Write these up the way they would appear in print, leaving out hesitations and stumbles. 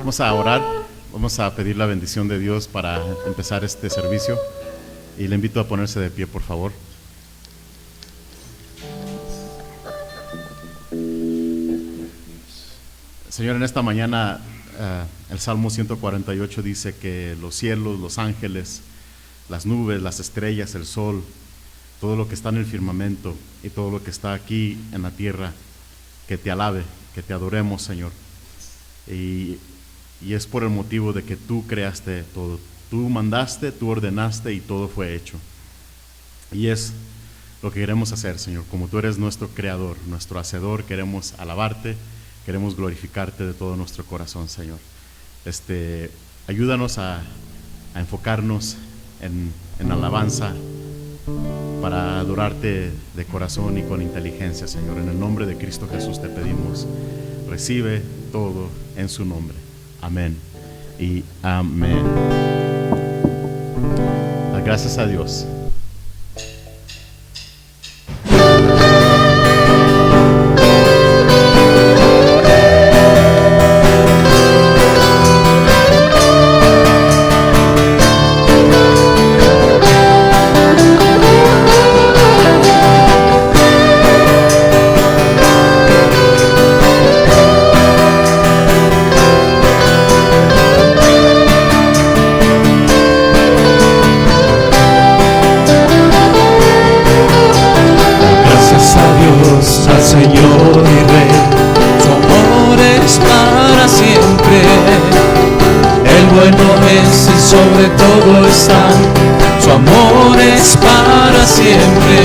Vamos a orar, vamos a pedir la bendición de Dios para empezar este servicio y le invito a ponerse de pie, por favor. Señor, en esta mañana el Salmo 148 dice que los cielos, los ángeles, las nubes, las estrellas, el sol, todo lo que está en el firmamento y todo lo que está aquí en la tierra, que te alabe, que te adoremos, Señor. Y es por el motivo de que tú creaste todo, tú mandaste, tú ordenaste y todo fue hecho. Y es lo que queremos hacer, Señor. Como tú eres nuestro creador, nuestro hacedor, queremos alabarte, queremos glorificarte de todo nuestro corazón, Señor. Ayúdanos a enfocarnos en alabanza para adorarte de corazón y con inteligencia, Señor. En el nombre de Cristo Jesús te pedimos, recibe todo en su nombre. Amén y amén. Gracias a Dios. Sobre todo está, su amor es para siempre.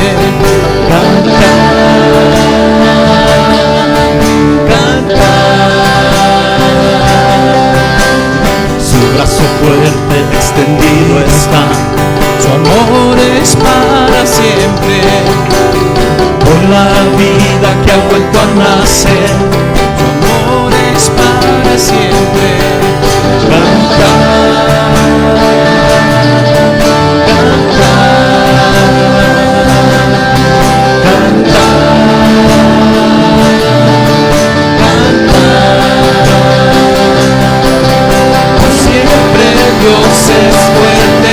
Cantar, su brazo fuerte extendido está, su amor es para siempre. Por la vida que ha vuelto a nacer, su amor es para siempre. Cantar. Dios es fuerte,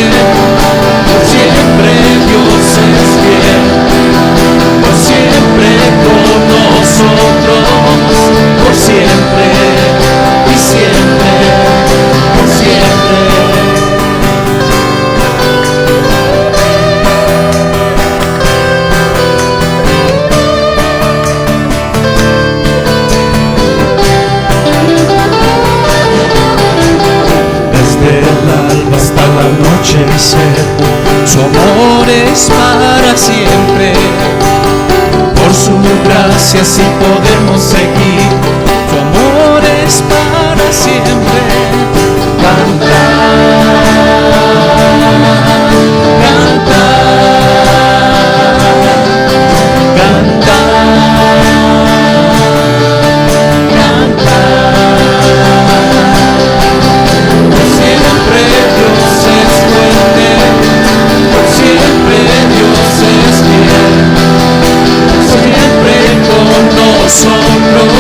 por siempre Dios es fiel, por siempre con nosotros, por siempre y siempre, por siempre. Hasta el anochecer, su amor es para siempre. Por su gracia sí podemos seguir, su amor es para siempre. Cantar, cantar, cantar, cantar. Siempre Dios es fuerte, por siempre Dios es fiel, siempre con nosotros,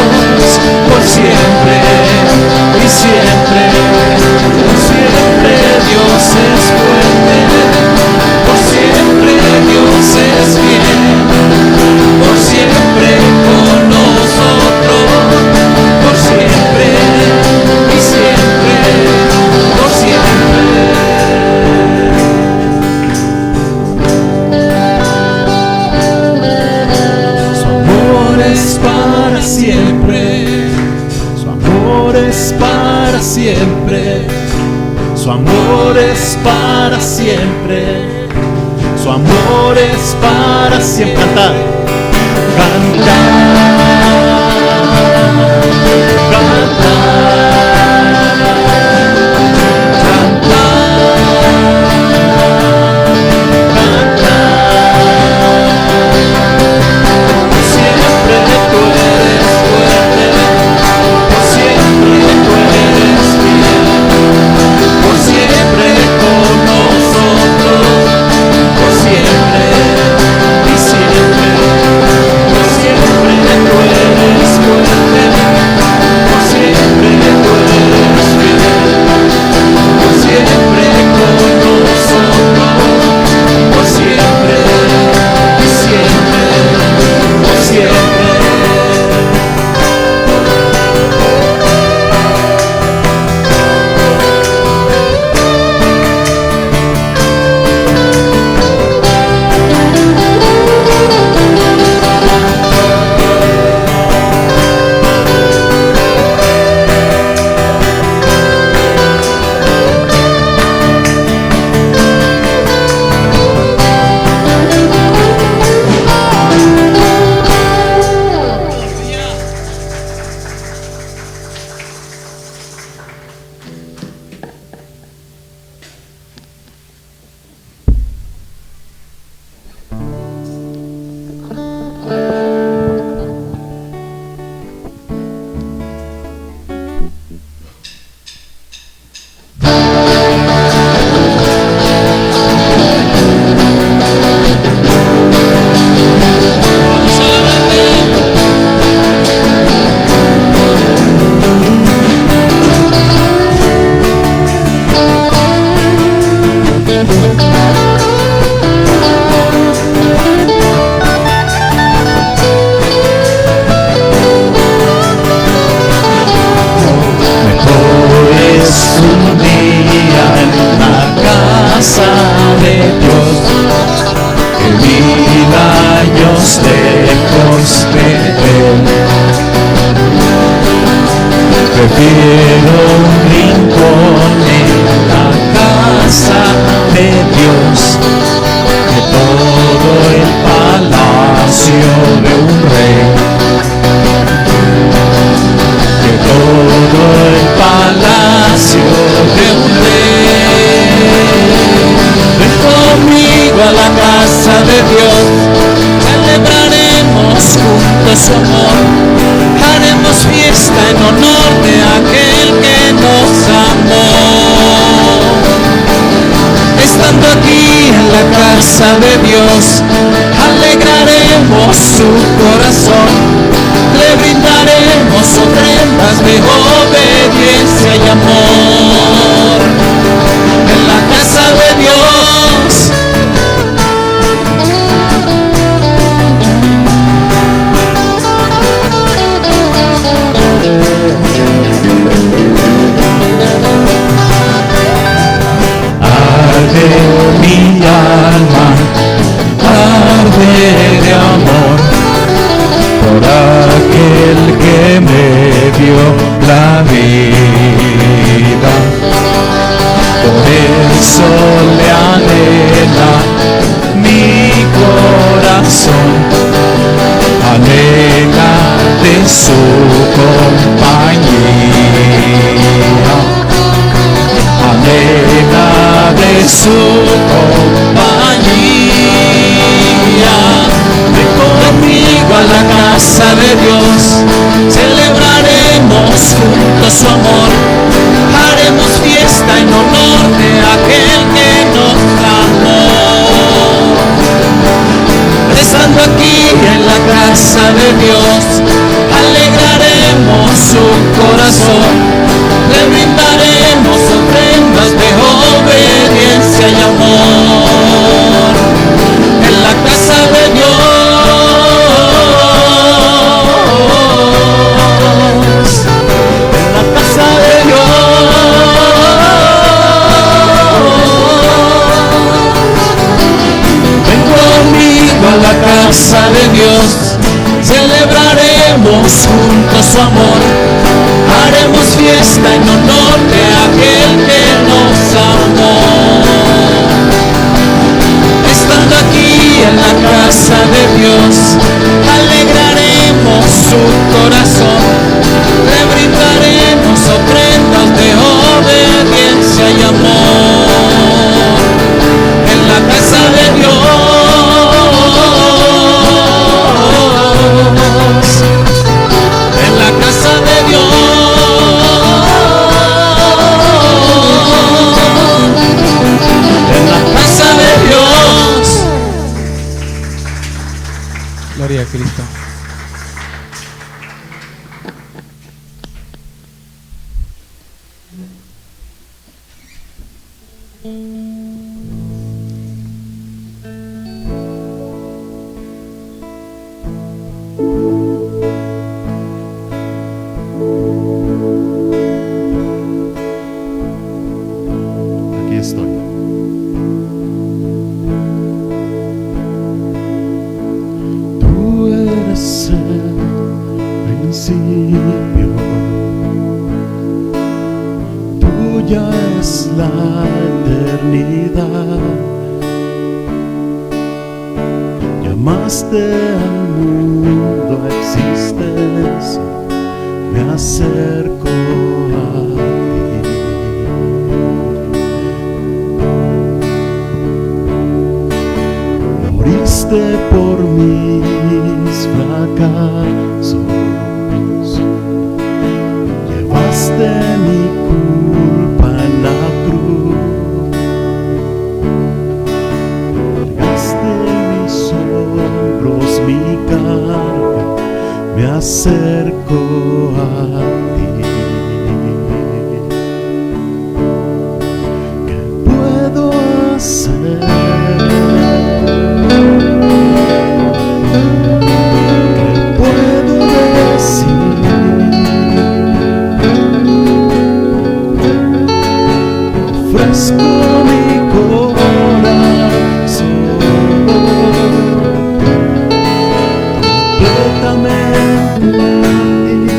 por siempre y siempre, por siempre Dios es fuerte, por siempre Dios es fiel, por siempre con nosotros, por siempre y siempre, por siempre. Su amor es para siempre, su amor es para siempre, su amor es para siempre, su amor es para siempre. Cantar, cantar, siempre quiero un rincón en la casa de Dios, que todo el palacio de un rey, que todo el palacio de un rey. Ven conmigo a la casa de Dios, celebraremos juntos su amor, haremos fiesta en honor de aquel que nos amó. Estando aquí en la casa de Dios, alegraremos su corazón, le brindaremos ofrendas de obediencia y amor. En la casa de Dios, arde mi alma, arde de amor por aquel que me dio la vida. Por eso le anhela mi corazón, anhela de su compañía, anhela de su compañía. Ven conmigo a la casa de Dios, celebraremos juntos su amor, haremos fiesta en honor de aquel que nos amó. Estando aquí en la casa de Dios, alegraremos su corazón, le brindaremos ofrendas de obediencia y amor. En la casa de Dios, en la casa de Dios, ven conmigo a la casa de Dios, celebraremos juntos su amor, haremos fiesta en honor de aquel que nos amó. Estando aquí en la casa de Dios, alegraremos su corazón, le brindaremos ofrendas de obediencia y amor. En la casa de Dios, en la casa de Dios, en la casa de Dios. Gloria a Cristo. Aquí estoy. Tú eres el principio, tuya es la eternidad. Llamaste al mundo a existencia, me acerco a ti. Moriste por mis fracasos, llevaste mi culpa en la cruz, cargaste mis hombros, mi carga, me acerco a ti. ¿Qué puedo hacer? ¿Qué puedo decir? Ofrezco mi corazón completamente a ti.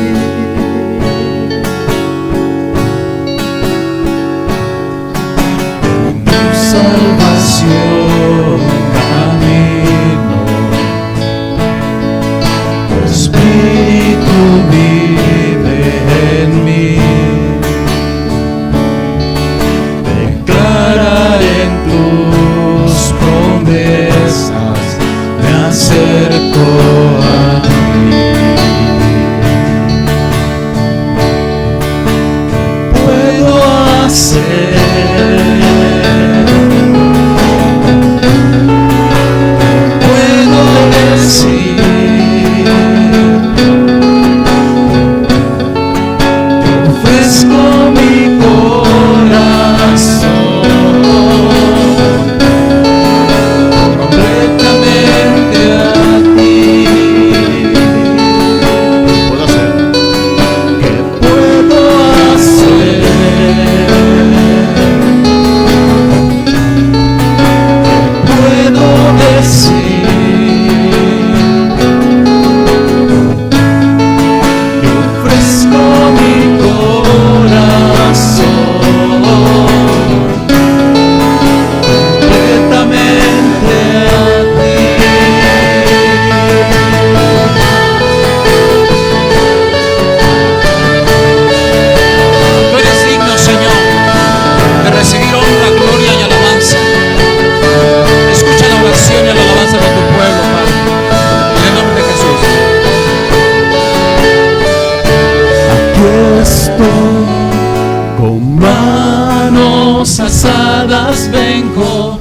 alas vengo,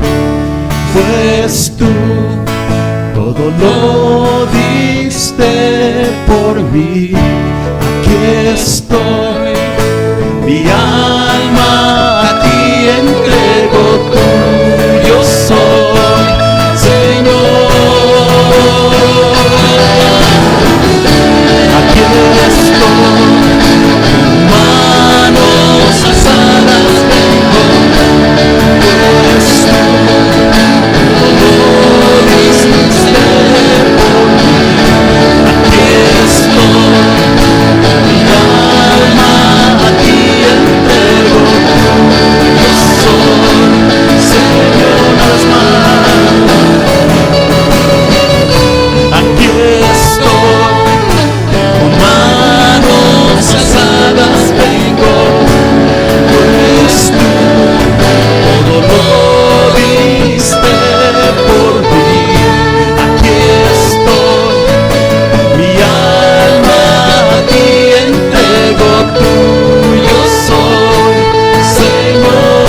pues tú todo lo diste por mí. Aquí estoy, mi alma a ti entrego, tuyo soy, Señor. Aquí estoy, manos alzadas vengo, pues tú todo diste por mí. Aquí estoy, mi alma a ti entrego, yo soy, Señor, una vez más. Aquí estoy, con manos alzadas vengo, pues tú todo lo diste por mí. Aquí estoy, mi alma a ti entrego, tuyo soy, Señor.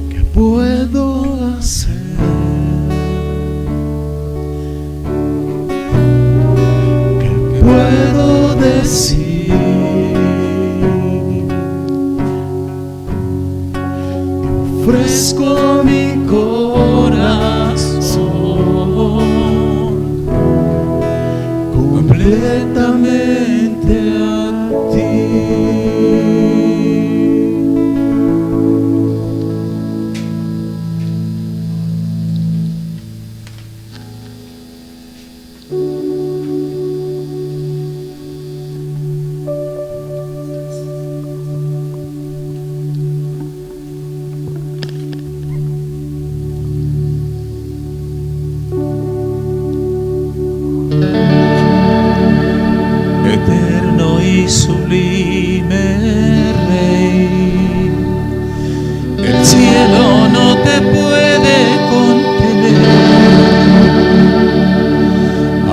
¿Qué puedo hacer? ¿Qué puedo decir? Te ofrezco mi corazón completamente a ti. Eterno y sublime Rey, el cielo no te puede contener.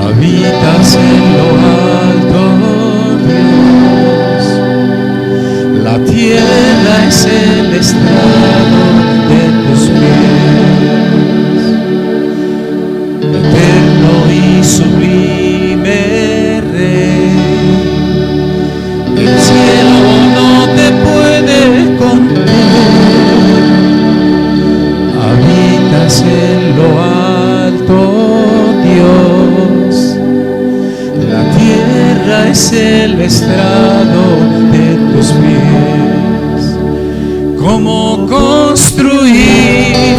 Habitas en lo alto, Dios, la tierra es el estrado de tus pies. Eterno y sublime Rey, el cielo no te puede contener. Habitas en lo alto, Dios, la tierra es el estrado de tus pies. ¿Cómo construir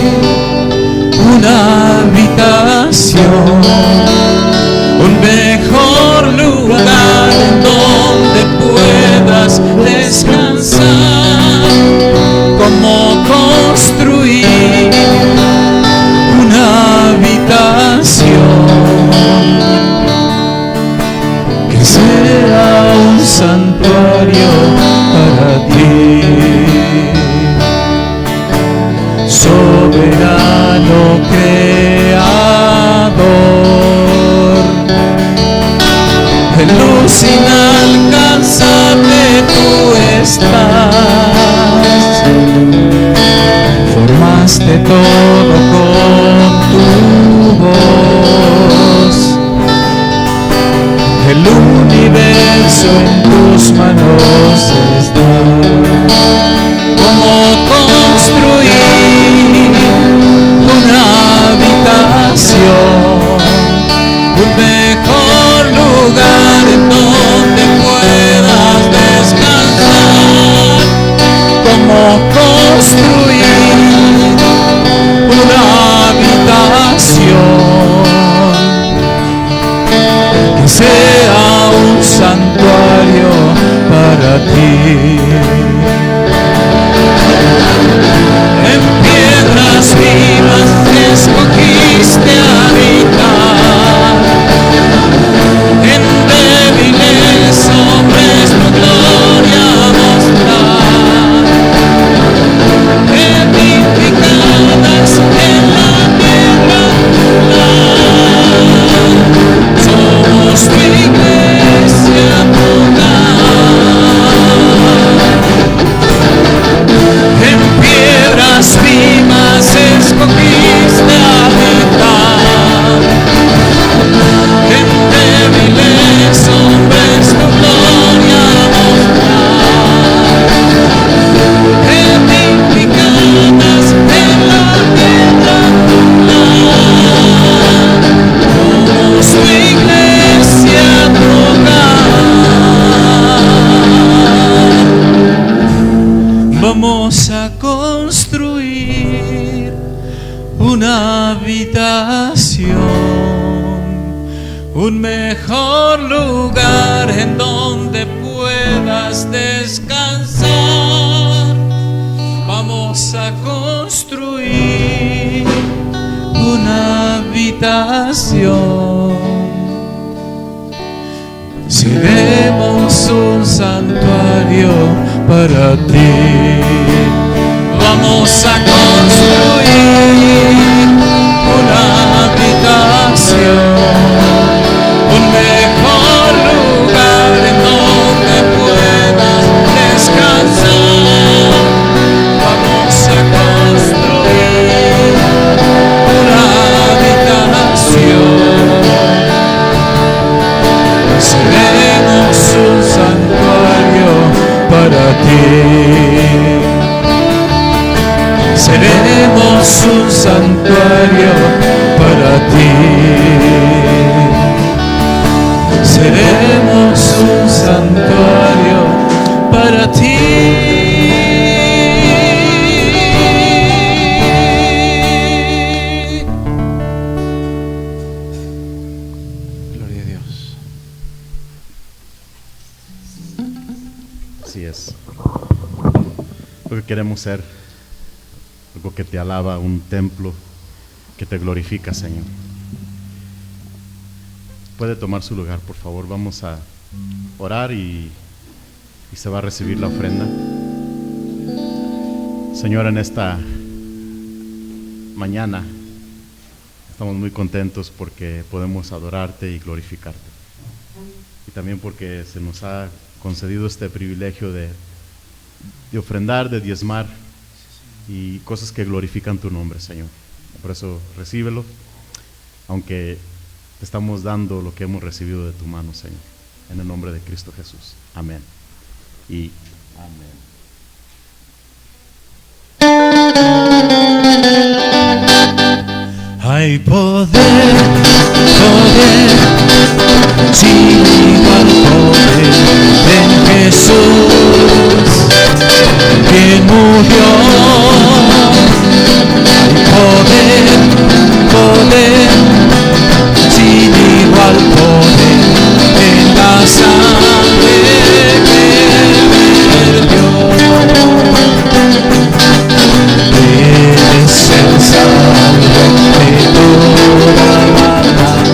una habitación, un mejor lugar donde puedas descansar? ¿Cómo construir una habitación que sea un santuario para ti? Soberano Creador, de luz inalcanzable tú estás. Formaste todo con tu voz, el universo en tus manos está. ¿Cómo construir una habitación, un mejor lugar en donde puedas descansar? ¿Cómo construir una habitación que sea un santuario para ti? En piedras vivas escogiste habitar, en débiles hombres tu gloria mostrar, edificadas en la tierra somos tu iglesia, tu hogar. un mejor lugar en donde puedas descansar. Vamos a construir una habitación. Seremos un santuario para ti. Vamos a construir una habitación, un mejor lugar en donde puedas descansar. Vamos a construir una habitación. Seremos un santuario para ti. Seremos un santuario para ti. Seremos un santuario para ti. Gloria a Dios. Así es. Lo que queremos ser, algo que te alaba, un templo que te glorifica, Señor. Puede tomar su lugar, por favor. Vamos a orar y se va a recibir la ofrenda. Señor, en esta mañana estamos muy contentos porque podemos adorarte y glorificarte. Y también porque se nos ha concedido este privilegio de ofrendar, de diezmar y cosas que glorifican tu nombre, Señor. Por eso recíbelo, aunque te estamos dando lo que hemos recibido de tu mano, Señor, en el nombre de Cristo Jesús. Amén y amén. Hay poder, sin igual poder en Jesús, quien murió. Hay poder, sin igual poder en la sangre que vertió. Eres el salvo de toda maldad,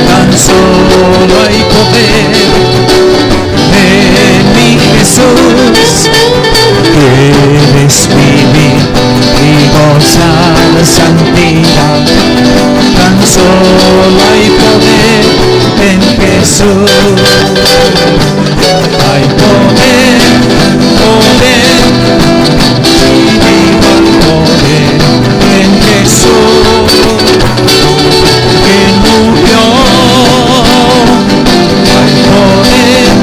tan solo hay poder en mi Jesús. Quieres vivir y gozar santidad, tan solo hay poder en Jesús. Hay poder, sin igual poder en Jesús, que murió. Hay poder,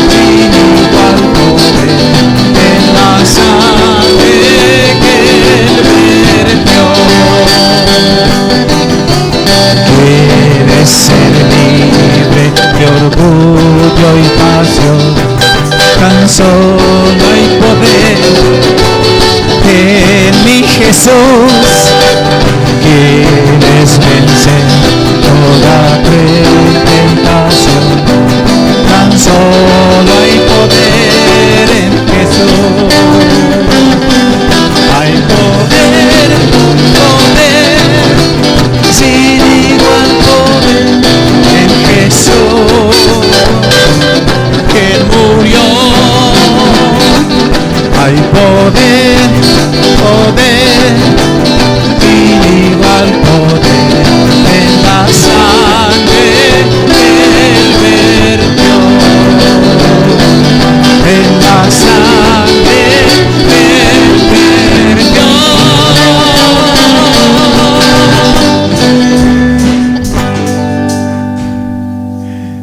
sin igual poder en la sangre que Él vertió. Quieres ser libre de orgullo y pasión, tan solo hay poder en mi Jesús. Quieres vencer toda tentación, tan solo hay poder en Jesús. Hay poder, sin igual poder en Jesús, que murió. Hay poder, sin igual poder en la sangre que Él vertió. En la sangre que Él vertió.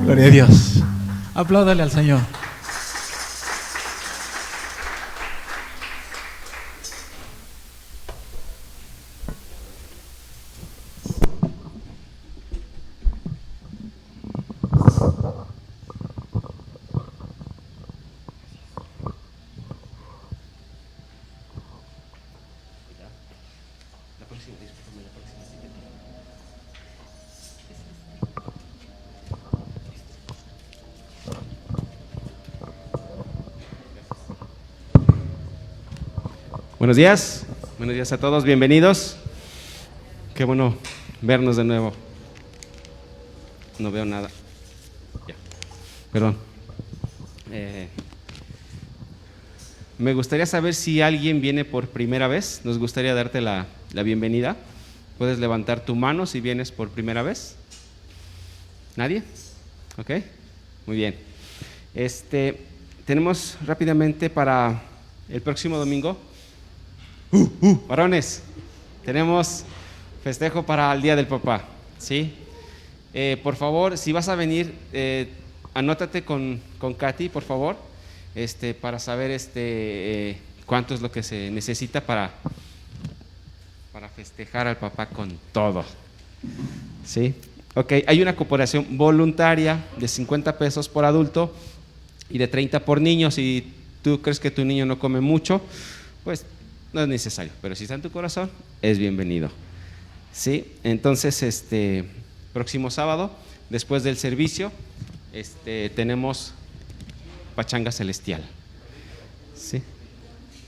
Gloria a Dios. Apláudale al Señor. Buenos días a todos, bienvenidos. Qué bueno vernos de nuevo. No veo nada. Ya. Perdón. Me gustaría saber si alguien viene por primera vez. Nos gustaría darte la bienvenida. Puedes levantar tu mano si vienes por primera vez. ¿Nadie? Ok, muy bien. Tenemos rápidamente para el próximo domingo. Varones, tenemos festejo para el Día del Papá, ¿sí? Por favor, si vas a venir, anótate con Katy, por favor, para saber cuánto es lo que se necesita para festejar al papá con todo, ¿sí? Ok, hay una cooperación voluntaria de 50 pesos por adulto y de 30 por niño. Si tú crees que tu niño no come mucho, pues no es necesario, pero si está en tu corazón, es bienvenido, ¿sí? Entonces, próximo sábado, después del servicio, tenemos pachanga celestial, ¿sí?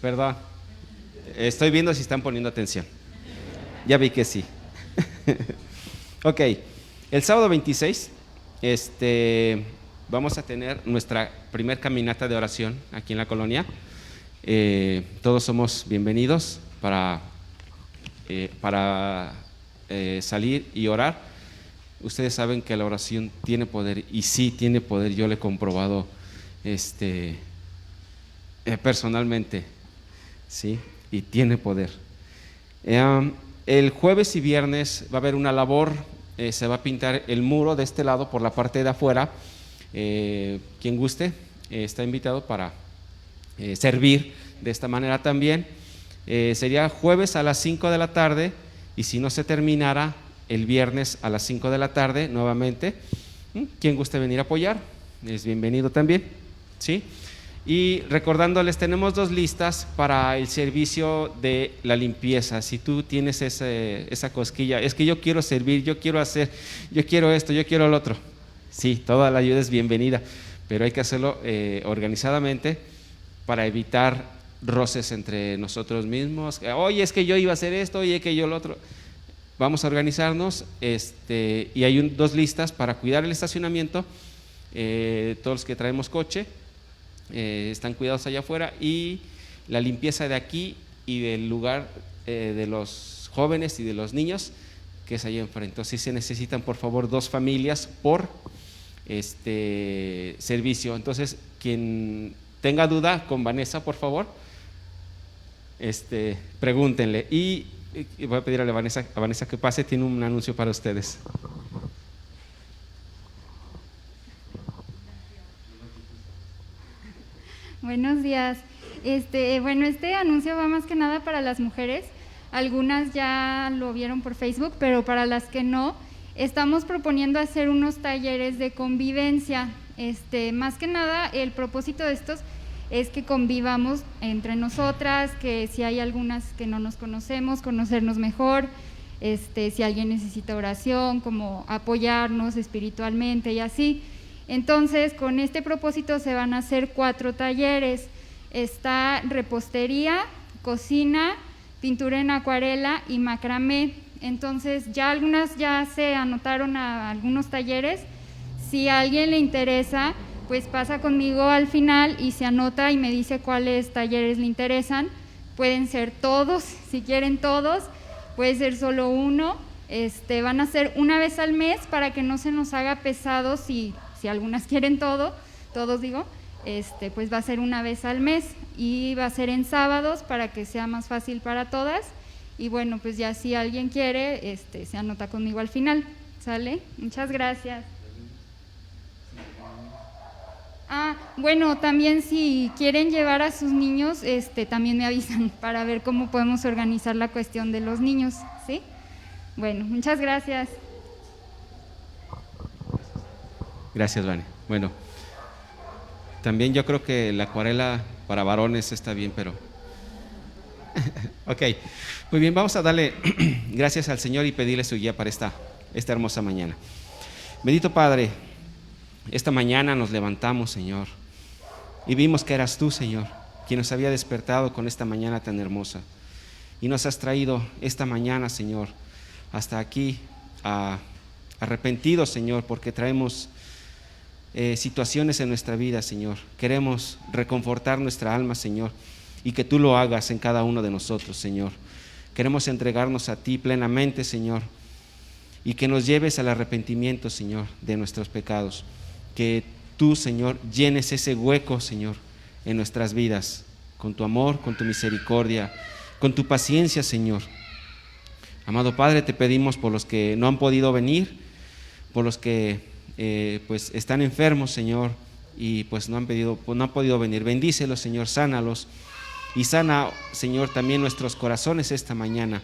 Perdón, estoy viendo si están poniendo atención. Ya vi que sí. Ok, el sábado 26, vamos a tener nuestra primer caminata de oración aquí en la colonia. Todos somos bienvenidos para salir y orar. Ustedes saben que la oración tiene poder, y sí tiene poder. Yo lo he comprobado personalmente, sí, y tiene poder. El jueves y viernes va a haber una labor. Se va a pintar el muro de este lado por la parte de afuera. Quien guste está invitado para servir de esta manera también. Sería jueves a las 5 de la tarde, y si no se terminara, el viernes a las 5 de la tarde nuevamente. Quien guste venir a apoyar es bienvenido también, ¿sí? Y recordándoles, tenemos 2 listas para el servicio de la limpieza. Si tú tienes esa cosquilla, es que yo quiero servir, yo quiero hacer, yo quiero esto, yo quiero lo otro, sí, toda la ayuda es bienvenida, pero hay que hacerlo organizadamente para evitar roces entre nosotros mismos. Oye, es que yo iba a hacer esto, oye, que yo lo otro. Vamos a organizarnos, y hay 2 listas para cuidar el estacionamiento. Todos los que traemos coche están cuidados allá afuera, y la limpieza de aquí y del lugar de los jóvenes y de los niños, que es allá enfrente. Entonces, si se necesitan, por favor, 2 familias por servicio. Entonces, quien tenga duda, con Vanessa, por favor, pregúntenle. Y voy a pedir a Vanessa que pase, tiene un anuncio para ustedes. Buenos días. Bueno, este anuncio va más que nada para las mujeres. Algunas ya lo vieron por Facebook, pero para las que no, estamos proponiendo hacer unos talleres de convivencia. Más que nada, el propósito de estos es que convivamos entre nosotras, que si hay algunas que no nos conocemos, conocernos mejor, si alguien necesita oración, como apoyarnos espiritualmente y así. Entonces, con este propósito se van a hacer 4 talleres. Está repostería, cocina, pintura en acuarela y macramé. Entonces, ya algunas ya se anotaron a algunos talleres. Si a alguien le interesa, pues pasa conmigo al final y se anota y me dice cuáles talleres le interesan. Pueden ser todos, si quieren todos, puede ser solo uno. Van a ser una vez al mes para que no se nos haga pesado. Si algunas quieren todos digo, pues va a ser una vez al mes y va a ser en sábados para que sea más fácil para todas. Y bueno, pues ya si alguien quiere, se anota conmigo al final, ¿sale? Muchas gracias. Bueno, también si quieren llevar a sus niños, también me avisan para ver cómo podemos organizar la cuestión de los niños, ¿sí? Bueno, muchas gracias. Gracias, Vane. Bueno, también yo creo que la acuarela para varones está bien, pero ok, muy bien, vamos a darle gracias al Señor y pedirle su guía para esta hermosa mañana. Bendito Padre, esta mañana nos levantamos, Señor, y vimos que eras tú, Señor. quien nos había despertado con esta mañana tan hermosa. Y nos has traído esta mañana, Señor, hasta aquí, arrepentidos, Señor, porque traemos situaciones en nuestra vida, Señor. Queremos reconfortar nuestra alma, Señor, y que tú lo hagas en cada uno de nosotros, Señor. Queremos entregarnos a ti plenamente, Señor, y que nos lleves al arrepentimiento, Señor, de nuestros pecados. Que tú, Señor, llenes ese hueco, Señor, en nuestras vidas, con tu amor, con tu misericordia, con tu paciencia, Señor. Amado Padre, te pedimos por los que no han podido venir, por los que pues están enfermos, Señor, y pues no han podido venir. Bendícelos, Señor, sánalos, y sana, Señor, también nuestros corazones esta mañana.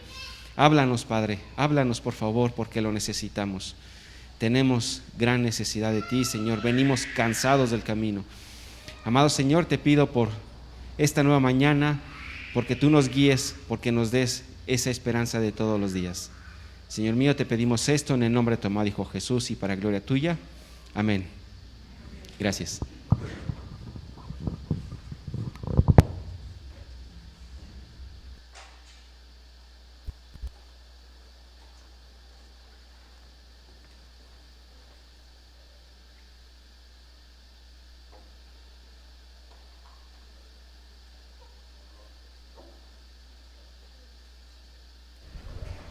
Háblanos, Padre, háblanos, por favor, porque lo necesitamos. Tenemos gran necesidad de ti, Señor. Venimos cansados del camino. Amado Señor, te pido por esta nueva mañana, porque tú nos guíes, porque nos des esa esperanza de todos los días. Señor mío, te pedimos esto en el nombre de tu amado Hijo Jesús y para gloria tuya. Amén. Gracias.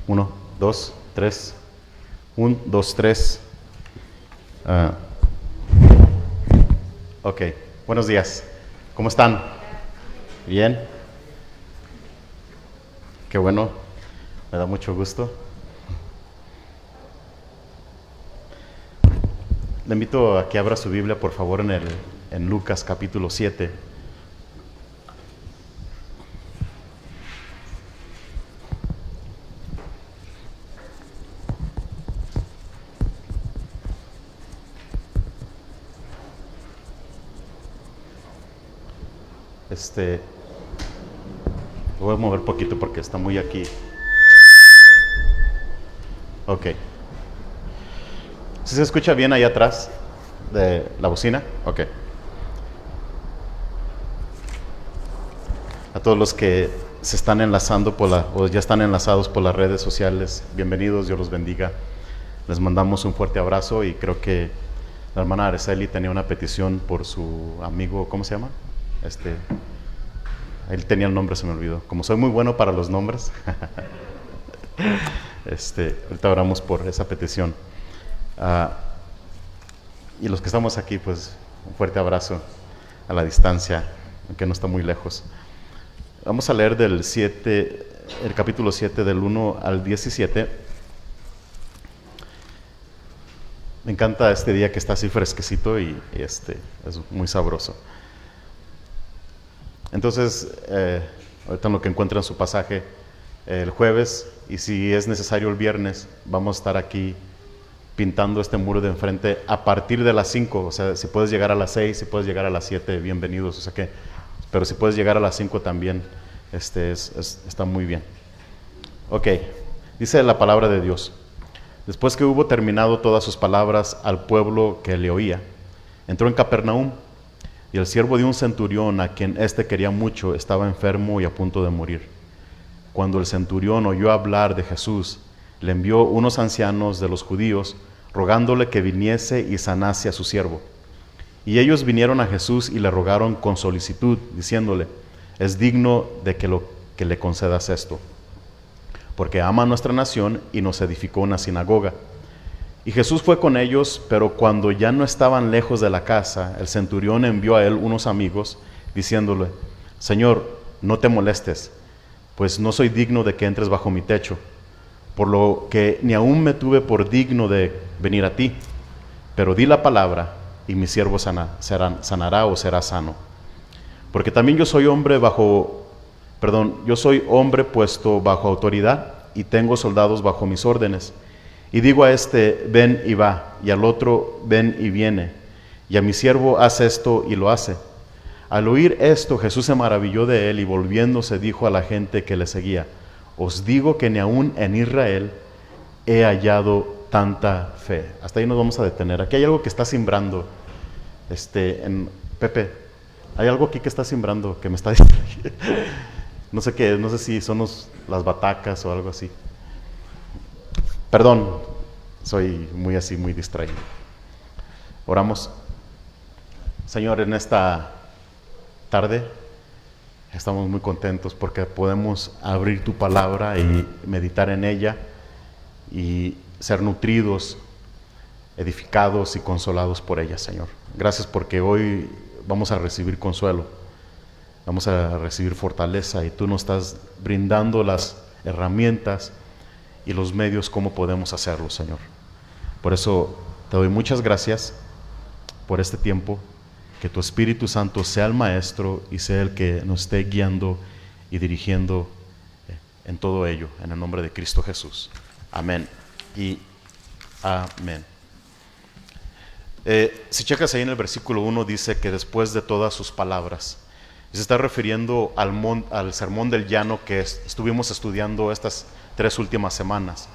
Uno, dos, tres. 1, 2, 3. Ok, buenos días. ¿Cómo están? ¿Bien? Qué bueno, me da mucho gusto. Le invito a que abra su Biblia, por favor, en Lucas capítulo 7. Lo voy a mover poquito porque está muy aquí. Ok. ¿Sí se escucha bien ahí atrás de la bocina? Ok. A todos los que se están enlazando o ya están enlazados por las redes sociales, bienvenidos, Dios los bendiga. Les mandamos un fuerte abrazo y creo que la hermana Araceli tenía una petición por su amigo, ¿cómo se llama? Él tenía el nombre, se me olvidó. Como soy muy bueno para los nombres, ahorita oramos por esa petición. Y los que estamos aquí, pues un fuerte abrazo a la distancia, aunque no está muy lejos. Vamos a leer el capítulo 7, del 1 al 17. Me encanta este día que está así fresquecito y es muy sabroso. Entonces, ahorita en lo que encuentran su pasaje, el jueves, y si es necesario el viernes, vamos a estar aquí pintando este muro de enfrente a partir de las 5. O sea, si puedes llegar a las 6, si puedes llegar a las 7, bienvenidos. O sea que, pero si puedes llegar a las 5 también, está muy bien. Ok, dice la palabra de Dios. Después que hubo terminado todas sus palabras al pueblo que le oía, entró en Capernaum. Y el siervo de un centurión, a quien quería mucho, estaba enfermo y a punto de morir. Cuando el centurión oyó hablar de Jesús, le envió unos ancianos de los judíos, rogándole que viniese y sanase a su siervo. Y ellos vinieron a Jesús y le rogaron con solicitud, diciéndole: es digno de que le concedas esto, porque ama a nuestra nación y nos edificó una sinagoga. Y Jesús fue con ellos, pero cuando ya no estaban lejos de la casa, el centurión envió a él unos amigos, diciéndole: Señor, no te molestes, pues no soy digno de que entres bajo mi techo, por lo que ni aún me tuve por digno de venir a ti, pero di la palabra, y mi siervo sanará o será sano. Porque también yo soy hombre puesto bajo autoridad, y tengo soldados bajo mis órdenes. Y digo a ven y va, y al otro, ven y viene, y a mi siervo, haz esto y lo hace. Al oír esto, Jesús se maravilló de él, y volviéndose dijo a la gente que le seguía: os digo que ni aún en Israel he hallado tanta fe. Hasta ahí nos vamos a detener. Aquí hay algo que está simbrando. Pepe, Hay algo aquí que está sembrando, que me está distrayendo. No sé qué, no sé si son las batacas o algo así. Perdón, soy muy así, muy distraído. Oramos. Señor, en esta tarde estamos muy contentos porque podemos abrir tu palabra y meditar en ella y ser nutridos, edificados y consolados por ella, Señor. Gracias porque hoy vamos a recibir consuelo, vamos a recibir fortaleza y tú nos estás brindando las herramientas y los medios cómo podemos hacerlo, Señor. Por eso te doy muchas gracias por este tiempo, que tu Espíritu Santo sea el maestro y sea el que nos esté guiando y dirigiendo en todo ello, en el nombre de Cristo Jesús. Amén y amén. Si checas ahí en el versículo 1 dice que después de todas sus palabras, se está refiriendo al sermón del llano que estuvimos estudiando estas 3 últimas semanas,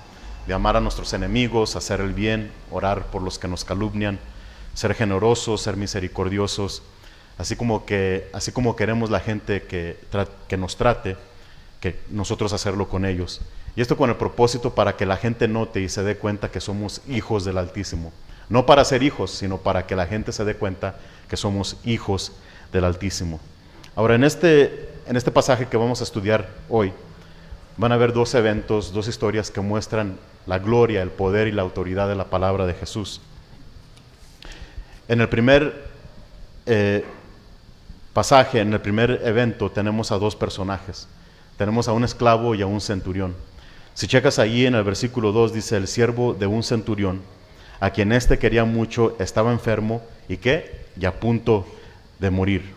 de amar a nuestros enemigos, hacer el bien, orar por los que nos calumnian, ser generosos, ser misericordiosos, así como queremos la gente que nos trate, que nosotros hacerlo con ellos. Y esto con el propósito para que la gente note y se dé cuenta que somos hijos del Altísimo. No para ser hijos, sino para que la gente se dé cuenta que somos hijos del Altísimo. Ahora, en este pasaje que vamos a estudiar hoy, van a haber 2 eventos, 2 historias que muestran la gloria, el poder y la autoridad de la palabra de Jesús. En el primer pasaje, en el primer evento, tenemos a 2 personajes. Tenemos a un esclavo y a un centurión. Si checas ahí en el versículo 2, dice: el siervo de un centurión, a quien éste quería mucho, estaba enfermo y a punto de morir.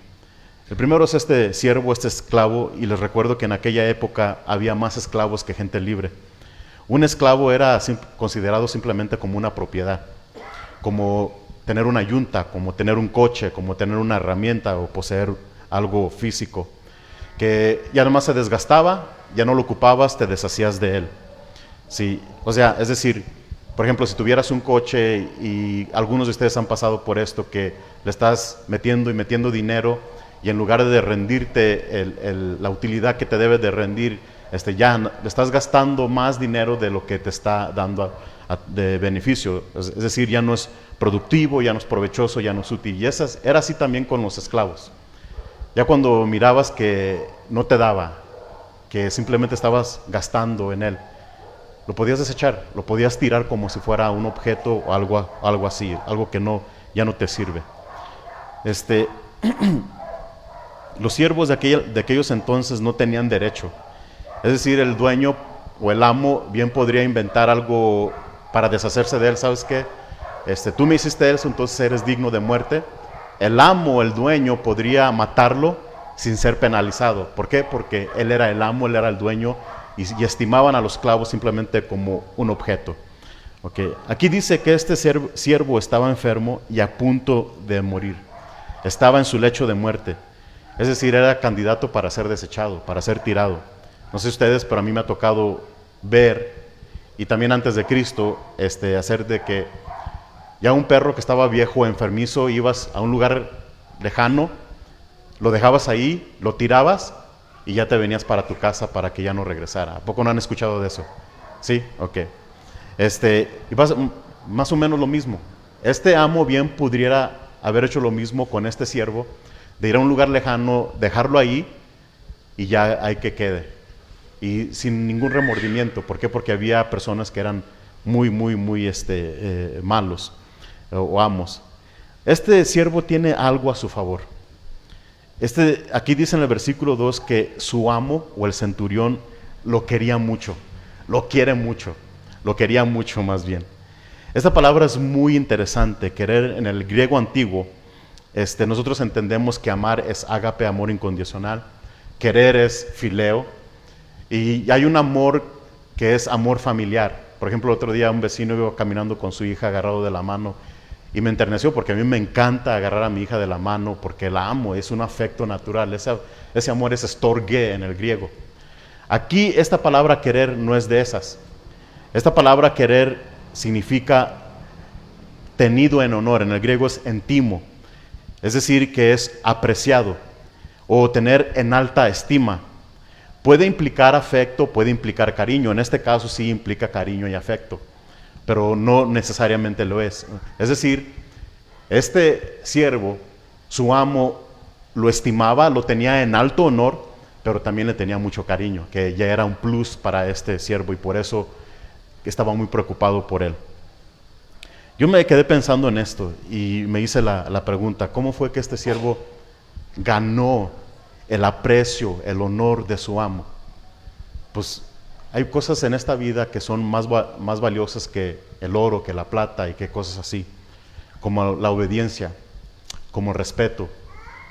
El primero es este siervo, este esclavo, y les recuerdo que en aquella época había más esclavos que gente libre. Un esclavo era considerado simplemente como una propiedad, como tener una yunta, como tener un coche, como tener una herramienta o poseer algo físico, que ya nomás se desgastaba, ya no lo ocupabas, te deshacías de él. Sí, o sea, es decir, por ejemplo, si tuvieras un coche y algunos de ustedes han pasado por esto, que le estás metiendo y metiendo dinero y en lugar de rendirte la utilidad que te debe de rendir, ya le estás gastando más dinero de lo que te está dando de beneficio. Es decir, ya no es productivo, ya no es provechoso, ya no es útil. Y era así también con los esclavos. Ya cuando mirabas que no te daba, que simplemente estabas gastando en él, lo podías desechar, lo podías tirar como si fuera un objeto o algo así, algo que ya no te sirve. Los siervos de aquellos entonces no tenían derecho. Es decir, el dueño o el amo bien podría inventar algo para deshacerse de él. ¿Sabes qué? Tú me hiciste eso, entonces eres digno de muerte. El amo, el dueño, podría matarlo sin ser penalizado. ¿Por qué? Porque él era el amo, él era el dueño y estimaban a los esclavos simplemente como un objeto. Okay. Aquí dice que este siervo estaba enfermo y a punto de morir. Estaba en su lecho de muerte. Es decir, era candidato para ser desechado, para ser tirado. No sé ustedes, pero a mí me ha tocado ver, y también antes de Cristo, hacer de que ya un perro que estaba viejo, enfermizo, ibas a un lugar lejano, lo dejabas ahí, lo tirabas y ya te venías para tu casa para que ya no regresara. ¿A poco no han escuchado de eso? ¿Sí? Ok. Y más o menos lo mismo. Este amo bien pudiera haber hecho lo mismo con este siervo, de ir a un lugar lejano, dejarlo ahí y ya hay que quede. Y sin ningún remordimiento. ¿Por qué? Porque había personas que eran muy malos o amos. Este siervo tiene algo a su favor. Aquí dice en el versículo 2 que su amo o el centurión lo quería mucho, lo quiere mucho, lo quería mucho más bien. Esta palabra es muy interesante. Querer en el griego antiguo, nosotros entendemos que amar es ágape, amor incondicional. Querer es fileo. Y hay un amor que es amor familiar. Por ejemplo, el otro día un vecino iba caminando con su hija agarrado de la mano y me enterneció porque a mí me encanta agarrar a mi hija de la mano porque la amo, es un afecto natural. Ese amor es storge en el griego. Aquí esta palabra querer no es de esas. Esta palabra querer significa tenido en honor, en el griego es entimo. es decir, que es apreciado o tener en alta estima. Puede implicar afecto, puede implicar cariño. En este caso sí implica cariño y afecto, pero no necesariamente lo es. Es decir, este siervo, su amo lo estimaba, lo tenía en alto honor, pero también le tenía mucho cariño, que ya era un plus para este siervo y por eso estaba muy preocupado por él. Yo me quedé pensando en esto y me hice la pregunta, ¿cómo fue que este siervo ganó el aprecio, el honor de su amo? Pues hay cosas en esta vida que son más valiosas que el oro, que la plata y que cosas así, como la obediencia, como el respeto,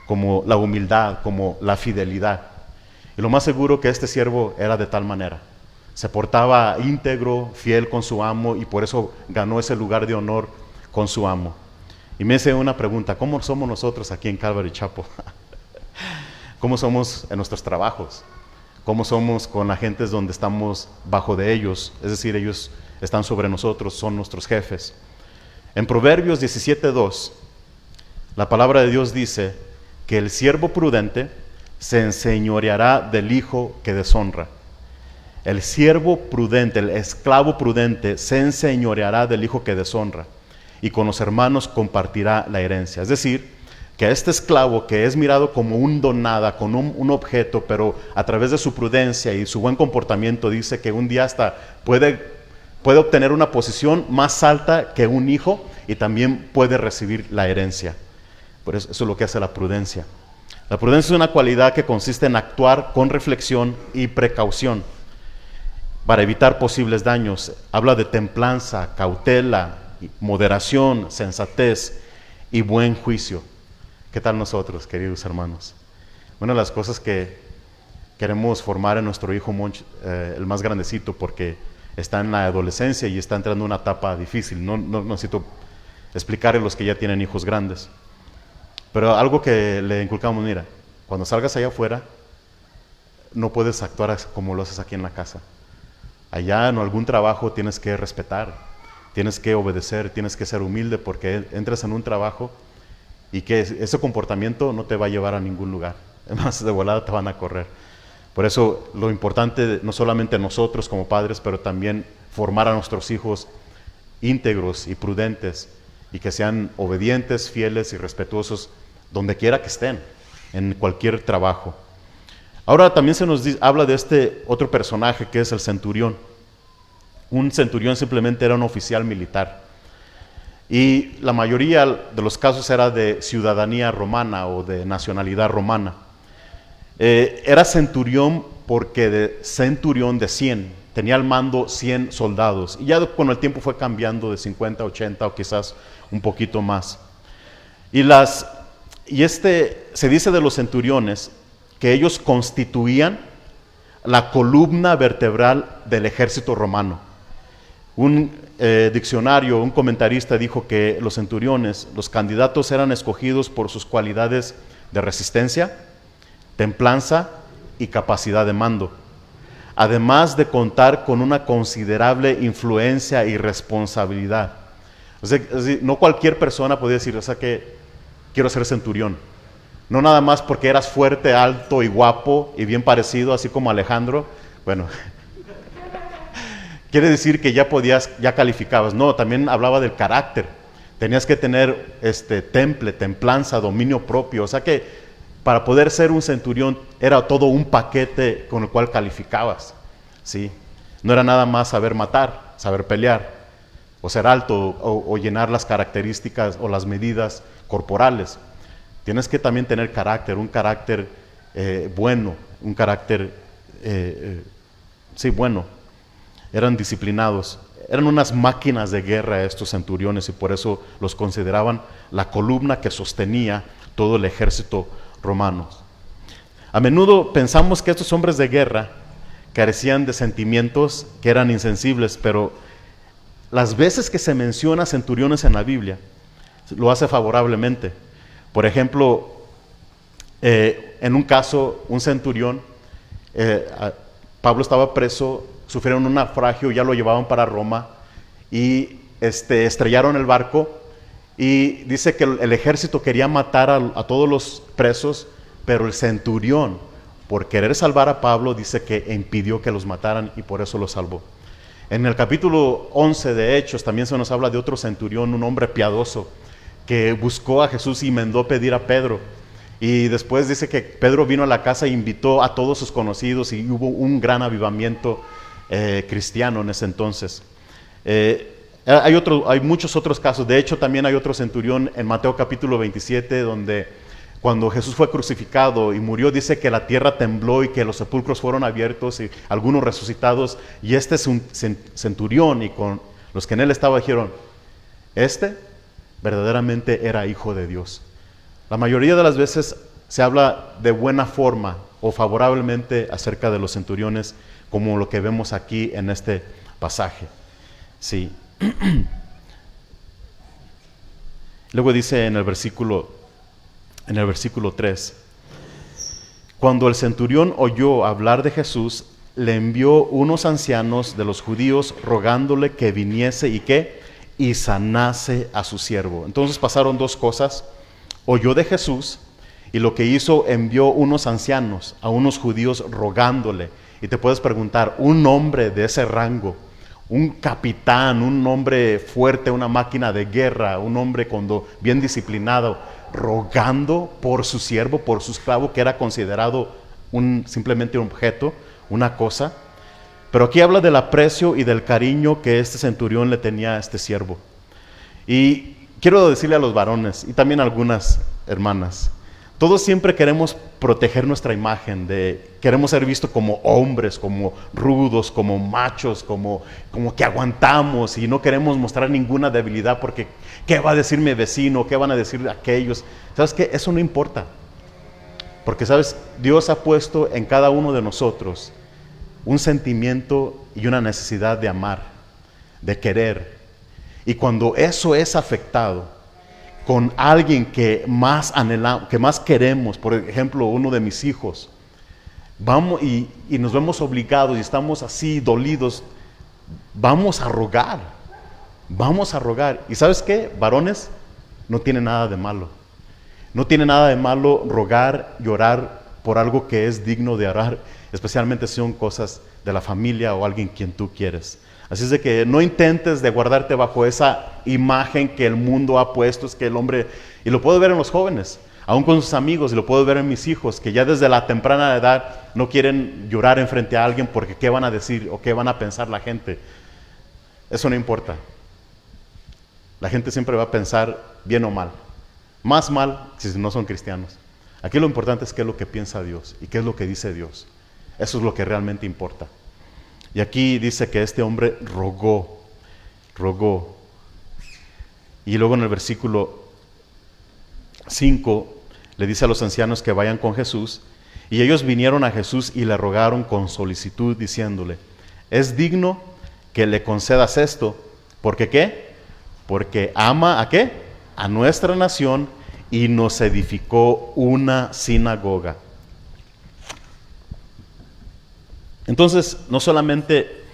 como la humildad, como la fidelidad. Y lo más seguro que este siervo era de tal manera. Se portaba íntegro, fiel con su amo y por eso ganó ese lugar de honor con su amo. Y me hice una pregunta, ¿cómo somos nosotros aquí en Calvary Chapel? ¿Cómo somos en nuestros trabajos? ¿Cómo somos con la gente donde estamos bajo de ellos? Es decir, ellos están sobre nosotros, son nuestros jefes. En Proverbios 17:2, la palabra de Dios dice que el siervo prudente se enseñoreará del hijo que deshonra. El siervo prudente, el esclavo prudente, se enseñoreará del hijo que deshonra y con los hermanos compartirá la herencia. Es decir, que a este esclavo que es mirado como un don nada, con un objeto, pero a través de su prudencia y su buen comportamiento dice que un día hasta puede obtener una posición más alta que un hijo y también puede recibir la herencia. Por eso es lo que hace la prudencia. La prudencia es una cualidad que consiste en actuar con reflexión y precaución para evitar posibles daños. Habla de templanza, cautela, moderación, sensatez y buen juicio. ¿Qué tal nosotros, queridos hermanos? Una de las cosas que queremos formar en nuestro hijo Monch, el más grandecito, porque está en la adolescencia y está entrando en una etapa difícil. No necesito explicarle a los que ya tienen hijos grandes. Pero algo que le inculcamos, mira, cuando salgas allá afuera, no puedes actuar como lo haces aquí en la casa. Allá en algún trabajo tienes que respetar, tienes que obedecer, tienes que ser humilde porque entras en un trabajo y que ese comportamiento no te va a llevar a ningún lugar. Además, de volada te van a correr. Por eso lo importante, no solamente nosotros como padres, pero también formar a nuestros hijos íntegros y prudentes y que sean obedientes, fieles y respetuosos donde quiera que estén, en cualquier trabajo. Ahora también se nos habla de este otro personaje que es el centurión. Un centurión simplemente era un oficial militar. Y la mayoría de los casos era de ciudadanía romana o de nacionalidad romana. Era centurión porque de centurión de 100, tenía al mando 100 soldados. Y ya con el tiempo fue cambiando de 50, 80 o quizás un poquito más. Se dice de los centuriones que ellos constituían la columna vertebral del ejército romano. Un diccionario, un comentarista dijo que los centuriones, los candidatos eran escogidos por sus cualidades de resistencia, templanza y capacidad de mando, además de contar con una considerable influencia y responsabilidad. O sea, no cualquier persona podía decir, o sea, que quiero ser centurión. No nada más porque eras fuerte, alto y guapo y bien parecido, así como Alejandro. Bueno, quiere decir que ya calificabas. No, también hablaba del carácter. Tenías que tener templanza, dominio propio. O sea que para poder ser un centurión era todo un paquete con el cual calificabas, ¿sí? No era nada más saber matar, saber pelear, o ser alto, o llenar las características o las medidas corporales. Tienes que también tener carácter, un carácter bueno, un carácter, bueno. Eran disciplinados, eran unas máquinas de guerra estos centuriones y por eso los consideraban la columna que sostenía todo el ejército romano. A menudo pensamos que estos hombres de guerra carecían de sentimientos, que eran insensibles, pero las veces que se menciona centuriones en la Biblia, lo hace favorablemente. Por ejemplo, en un caso, un centurión, Pablo estaba preso, sufrieron un naufragio, ya lo llevaban para Roma y estrellaron el barco Y dice que el ejército quería matar a todos los presos, pero el centurión, por querer salvar a Pablo, dice que impidió que los mataran y por eso los salvó. En el capítulo 11 de Hechos también se nos habla de otro centurión, un hombre piadoso, que buscó a Jesús y mandó pedir a Pedro. Y después dice que Pedro vino a la casa e invitó a todos sus conocidos y hubo un gran avivamiento cristiano en ese entonces. Hay muchos otros casos. De hecho, también hay otro centurión en Mateo capítulo 27, donde cuando Jesús fue crucificado y murió, dice que la tierra tembló y que los sepulcros fueron abiertos y algunos resucitados. Y este es un centurión, y con los que en él estaba dijeron, este verdaderamente era hijo de Dios. La mayoría de las veces se habla de buena forma o favorablemente acerca de los centuriones, como lo que vemos aquí en este pasaje. Sí. Luego dice en el versículo 3, cuando el centurión oyó hablar de Jesús, le envió unos ancianos de los judíos rogándole que viniese y sanase a su siervo. Entonces pasaron dos cosas. Oyó de Jesús y lo que hizo, envió unos ancianos a unos judíos rogándole. Y te puedes preguntar, un hombre de ese rango, un capitán, un hombre fuerte, una máquina de guerra, un hombre bien disciplinado, rogando por su siervo, por su esclavo, que era considerado simplemente un objeto, una cosa. Pero aquí habla del aprecio y del cariño que este centurión le tenía a este siervo. Y quiero decirle a los varones y también a algunas hermanas, todos siempre queremos proteger nuestra imagen, queremos ser vistos como hombres, como rudos, como machos, como que aguantamos, y no queremos mostrar ninguna debilidad porque ¿qué va a decir mi vecino? ¿Qué van a decir aquellos? ¿Sabes qué? Eso no importa, porque ¿sabes? Dios ha puesto en cada uno de nosotros un sentimiento y una necesidad de amar, de querer. Y cuando eso es afectado con alguien que más anhelamos, que más queremos, por ejemplo, uno de mis hijos, vamos y nos vemos obligados y estamos así dolidos, vamos a rogar. ¿Y sabes qué, varones? No tiene nada de malo. No tiene nada de malo rogar y orar por algo que es digno de orar, especialmente si son cosas de la familia o alguien quien tú quieres. Así es de que no intentes de guardarte bajo esa imagen que el mundo ha puesto, es que el hombre, y lo puedo ver en los jóvenes, aún con sus amigos, y lo puedo ver en mis hijos, que ya desde la temprana edad no quieren llorar enfrente a alguien porque qué van a decir o qué van a pensar la gente. Eso no importa. La gente siempre va a pensar bien o mal, más mal si no son cristianos. Aquí lo importante es qué es lo que piensa Dios y qué es lo que dice Dios. Eso es lo que realmente importa. Y aquí dice que este hombre rogó. Y luego en el versículo 5 le dice a los ancianos que vayan con Jesús. Y ellos vinieron a Jesús y le rogaron con solicitud, diciéndole, es digno que le concedas esto. ¿Porque qué? Porque ama ¿a qué? A nuestra nación y nos edificó una sinagoga. Entonces, no solamente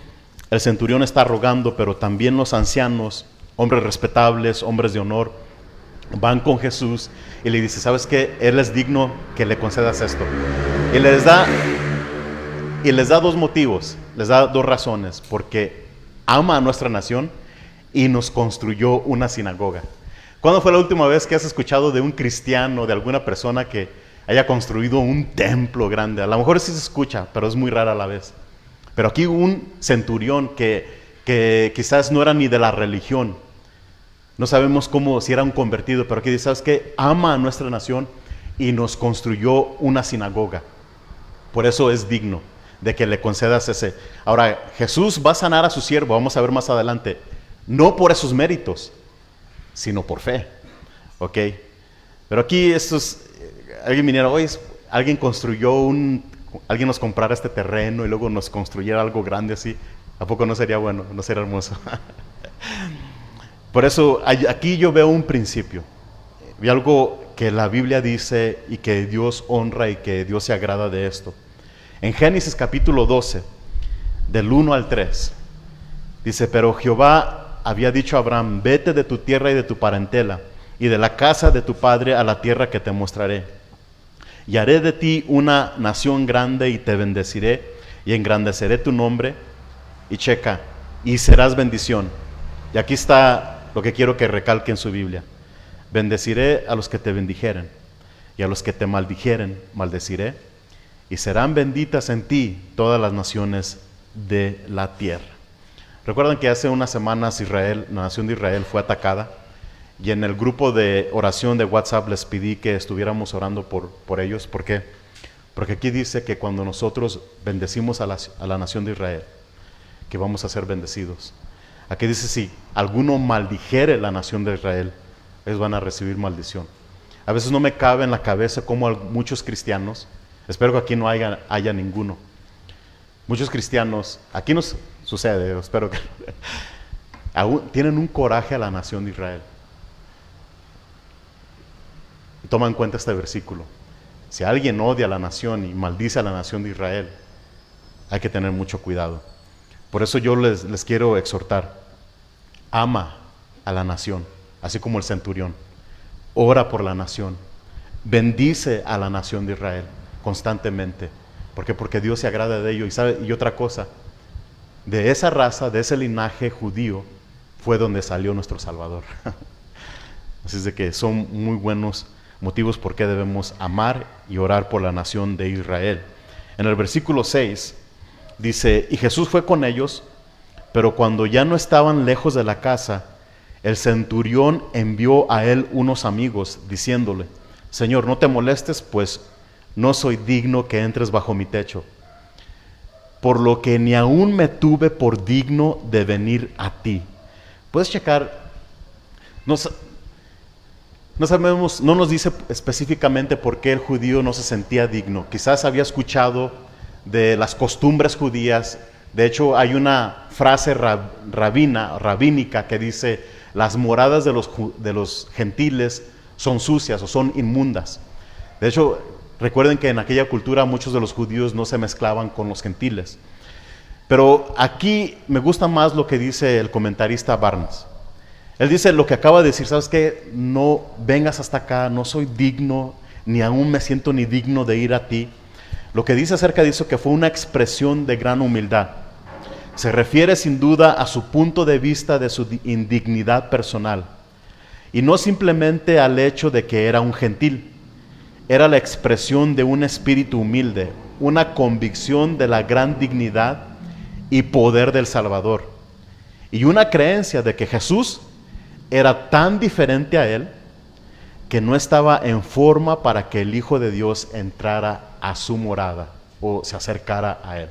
el centurión está rogando, pero también los ancianos, hombres respetables, hombres de honor, van con Jesús y le dice, ¿sabes qué? Él es digno que le concedas esto. Y les da dos motivos, les da dos razones, porque ama a nuestra nación y nos construyó una sinagoga. ¿Cuándo fue la última vez que has escuchado de un cristiano, de alguna persona que haya construido un templo grande? A lo mejor sí se escucha, pero es muy rara a la vez. Pero aquí un centurión que quizás no era ni de la religión, no sabemos si era un convertido, pero aquí dice, ¿sabes qué? Ama a nuestra nación y nos construyó una sinagoga. Por eso es digno de que le concedas ese. Ahora, Jesús va a sanar a su siervo, vamos a ver más adelante, no por esos méritos, sino por fe. ¿Ok? Pero aquí alguien viniera, oye, alguien alguien nos comprara este terreno y luego nos construyera algo grande así. ¿A poco no sería bueno? ¿No sería hermoso? Por eso aquí yo veo un principio. Vi algo que la Biblia dice y que Dios honra y que Dios se agrada de esto. En Génesis capítulo 12, del 1 al 3, dice, pero Jehová había dicho a Abraham, vete de tu tierra y de tu parentela y de la casa de tu padre a la tierra que te mostraré. Y haré de ti una nación grande y te bendeciré y engrandeceré tu nombre. Y checa, y serás bendición. Y aquí está lo que quiero que recalque en su Biblia. Bendeciré a los que te bendijeren, y a los que te maldijeren, maldeciré, y serán benditas en ti todas las naciones de la tierra. Recuerdan que hace unas semanas la nación de Israel fue atacada, y en el grupo de oración de WhatsApp les pedí que estuviéramos orando por ellos. ¿Por qué? Porque aquí dice que cuando nosotros bendecimos a la nación de Israel, que vamos a ser bendecidos. Aquí dice, si alguno maldijere la nación de Israel, ellos van a recibir maldición. A veces no me cabe en la cabeza cómo muchos cristianos, espero que aquí no haya ninguno, muchos cristianos, aquí nos sucede, espero que aún tienen un coraje a la nación de Israel. Y toma en cuenta este versículo. Si alguien odia a la nación y maldice a la nación de Israel, hay que tener mucho cuidado. Por eso yo les quiero exhortar: ama a la nación, así como el centurión. Ora por la nación, bendice a la nación de Israel constantemente. ¿Por qué? Porque Dios se agrada de ello. Y otra cosa, de esa raza, de ese linaje judío, fue donde salió nuestro Salvador. Así es de que son muy buenos motivos por qué debemos amar y orar por la nación de Israel. En el versículo 6 dice, y Jesús fue con ellos, pero cuando ya no estaban lejos de la casa, el centurión envió a él unos amigos, diciéndole, Señor, no te molestes, pues no soy digno que entres bajo mi techo, por lo que ni aún me tuve por digno de venir a ti. Puedes checar, no sabemos, no nos dice específicamente por qué el judío no se sentía digno. Quizás había escuchado de las costumbres judías. De hecho, hay una frase rabínica que dice, las moradas de los gentiles son sucias o son inmundas. De hecho, recuerden que en aquella cultura muchos de los judíos no se mezclaban con los gentiles. Pero aquí me gusta más lo que dice el comentarista Barnes. Él dice lo que acaba de decir, ¿sabes qué? No vengas hasta acá, no soy digno, ni aún me siento ni digno de ir a ti. Lo que dice acerca de eso que fue una expresión de gran humildad. Se refiere sin duda a su punto de vista de su indignidad personal. Y no simplemente al hecho de que era un gentil. Era la expresión de un espíritu humilde, una convicción de la gran dignidad y poder del Salvador. Y una creencia de que Jesús era tan diferente a él que no estaba en forma para que el Hijo de Dios entrara a su morada o se acercara a él.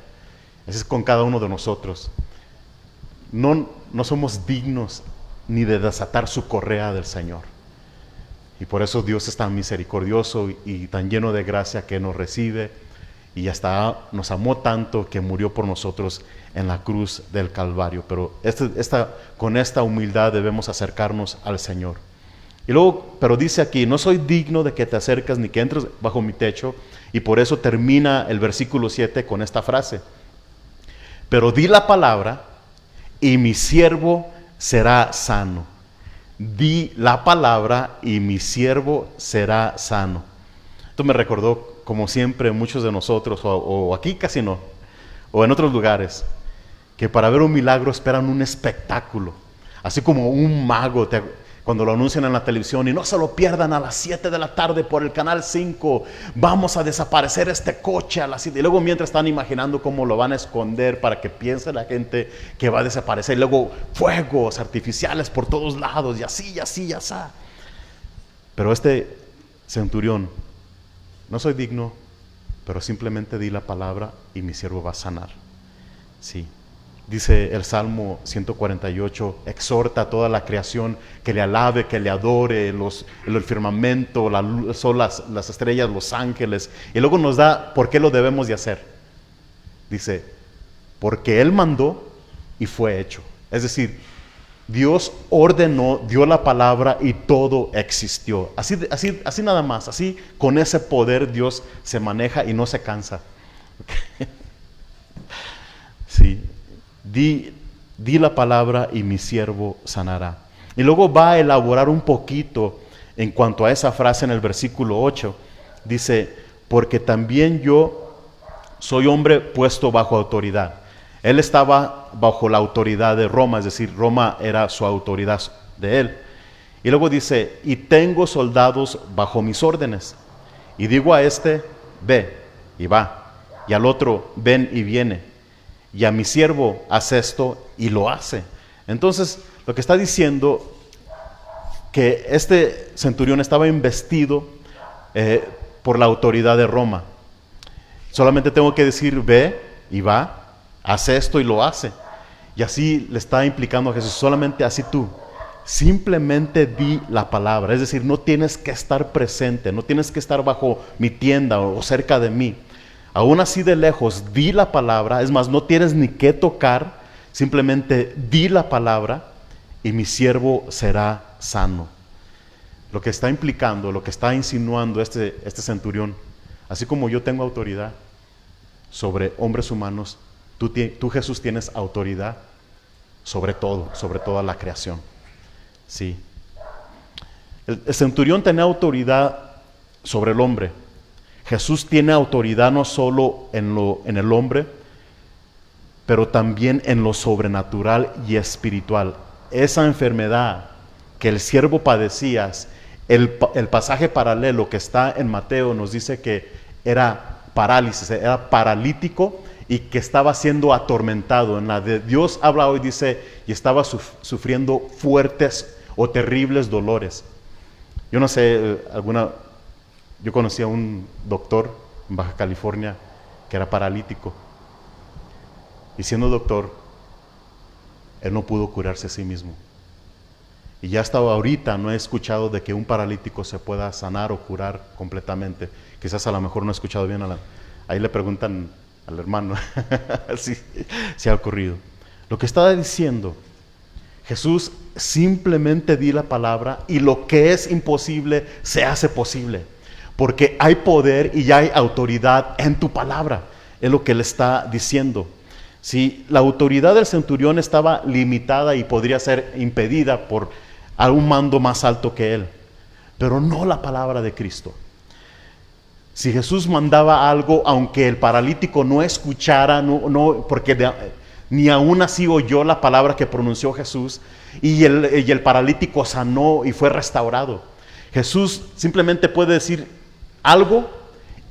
Eso es con cada uno de nosotros. No somos dignos ni de desatar su correa del Señor. Y por eso Dios es tan misericordioso y tan lleno de gracia que nos recibe y hasta nos amó tanto que murió por nosotros en la cruz del Calvario. Pero con esta humildad debemos acercarnos al Señor. Y luego, pero dice aquí, no soy digno de que te acerques ni que entres bajo mi techo, y por eso termina el versículo 7 con esta frase. Pero di la palabra y mi siervo será sano. Di la palabra y mi siervo será sano. Esto me recordó, como siempre, muchos de nosotros, o aquí casi no, o en otros lugares, que para ver un milagro esperan un espectáculo, así como un mago, cuando lo anuncian en la televisión, y no se lo pierdan a las 7 de la tarde por el canal 5, vamos a desaparecer este coche a las 7, y luego mientras están imaginando cómo lo van a esconder para que piense la gente que va a desaparecer, y luego fuegos artificiales por todos lados, y así, y así, y así. Pero este centurión, no soy digno, pero simplemente di la palabra y mi siervo va a sanar. Sí. Dice el Salmo 148, exhorta a toda la creación que le alabe, que le adore, el firmamento, el sol, las estrellas, los ángeles. Y luego nos da por qué lo debemos de hacer. Dice, porque Él mandó y fue hecho. Es decir, Dios ordenó, dio la palabra y todo existió. Así nada más, así con ese poder Dios se maneja y no se cansa. Sí. Di la palabra y mi siervo sanará. Y luego va a elaborar un poquito en cuanto a esa frase en el versículo 8, dice, porque también yo soy hombre puesto bajo autoridad. Él estaba bajo la autoridad de Roma, es decir, Roma era su autoridad de él. Y luego dice, y tengo soldados bajo mis órdenes. Y digo a este, ve, y va. Y al otro, ven y viene. Y a mi siervo, haz esto, y lo hace. Entonces, lo que está diciendo, que este centurión estaba investido por la autoridad de Roma. Solamente tengo que decir, ve, y va. Hace esto y lo hace. Y así le está implicando a Jesús, solamente así tú. Simplemente di la palabra, es decir, no tienes que estar presente, no tienes que estar bajo mi tienda o cerca de mí. Aún así de lejos, di la palabra, es más, no tienes ni que tocar, simplemente di la palabra y mi siervo será sano. Lo que está implicando, lo que está insinuando este centurión, así como yo tengo autoridad sobre hombres humanos, tú Jesús tienes autoridad sobre todo, sobre toda la creación. Sí. El centurión tenía autoridad sobre el hombre. Jesús tiene autoridad no solo en el hombre, pero también en lo sobrenatural y espiritual. Esa enfermedad que el siervo padecía, el pasaje paralelo que está en Mateo nos dice que era parálisis, era paralítico y que estaba siendo atormentado. En la de Dios habla hoy, dice, y estaba sufriendo fuertes o terribles dolores. Yo no sé, yo conocí a un doctor en Baja California que era paralítico. Y siendo doctor, él no pudo curarse a sí mismo. Y ya hasta ahorita no he escuchado de que un paralítico se pueda sanar o curar completamente. Quizás a lo mejor no he escuchado bien. Ahí le preguntan al hermano si ha ocurrido. Lo que estaba diciendo, Jesús simplemente di la palabra y lo que es imposible se hace posible. Porque hay poder y hay autoridad en tu palabra. Es lo que le está diciendo. Si la autoridad del centurión estaba limitada y podría ser impedida por algún mando más alto que él, pero no la palabra de Cristo. Si Jesús mandaba algo, aunque el paralítico no escuchara, porque ni aún así oyó la palabra que pronunció Jesús, y el paralítico sanó y fue restaurado. Jesús simplemente puede decir algo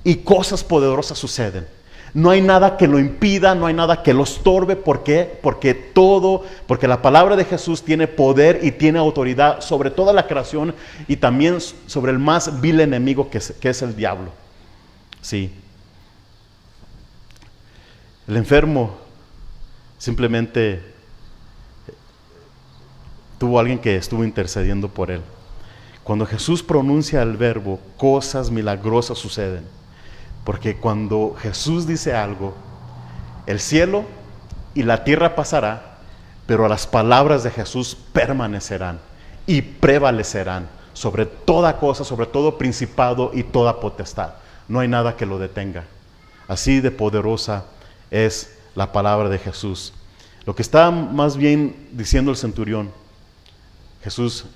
y cosas poderosas suceden. No hay nada que lo impida, no hay nada que lo estorbe. ¿Por qué? Porque la palabra de Jesús tiene poder y tiene autoridad sobre toda la creación y también sobre el más vil enemigo que es el diablo. Sí. El enfermo simplemente tuvo alguien que estuvo intercediendo por él. Cuando Jesús pronuncia el verbo, cosas milagrosas suceden. Porque cuando Jesús dice algo, el cielo y la tierra pasará, pero las palabras de Jesús permanecerán y prevalecerán sobre toda cosa, sobre todo principado y toda potestad. No hay nada que lo detenga. Así de poderosa es la palabra de Jesús. Lo que está más bien diciendo el centurión, Jesús,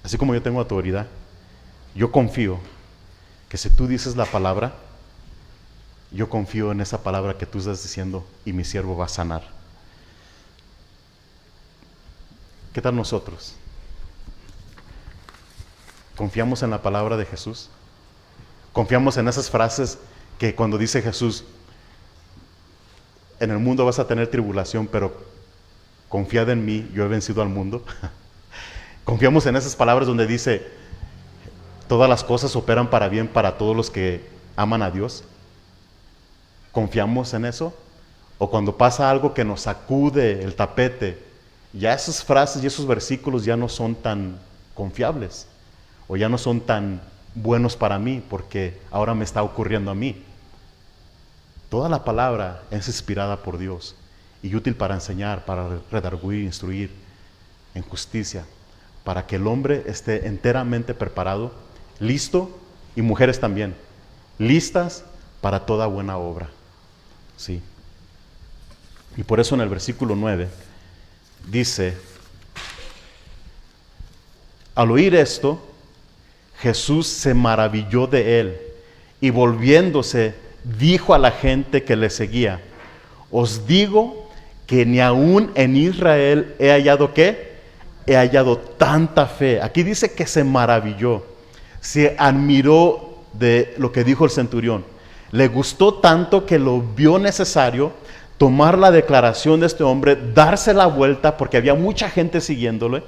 así como yo tengo autoridad, yo confío que si tú dices la palabra, yo confío en esa palabra que tú estás diciendo y mi siervo va a sanar. ¿Qué tal nosotros? ¿Confiamos en la palabra de Jesús? ¿Confiamos en esas frases que cuando dice Jesús, en el mundo vas a tener tribulación, pero confiad en mí, yo he vencido al mundo? ¿Confiamos en esas palabras donde dice, todas las cosas operan para bien para todos los que aman a Dios? ¿Confiamos en eso? O cuando pasa algo que nos sacude el tapete, ya esas frases y esos versículos ya no son tan confiables, o ya no son tan buenos para mí, porque ahora me está ocurriendo a mí. Toda la palabra es inspirada por Dios y útil para enseñar, para redarguir, instruir en justicia, para que el hombre esté enteramente preparado, listo, y mujeres también, listas para toda buena obra. Sí. Y por eso en el versículo 9 dice, al oír esto, Jesús se maravilló de él y volviéndose dijo a la gente que le seguía: os digo que ni aún en Israel he hallado ¿qué? He hallado tanta fe. Aquí dice que se maravilló, se admiró de lo que dijo el centurión. Le gustó tanto que lo vio necesario tomar la declaración de este hombre, darse la vuelta porque había mucha gente siguiéndole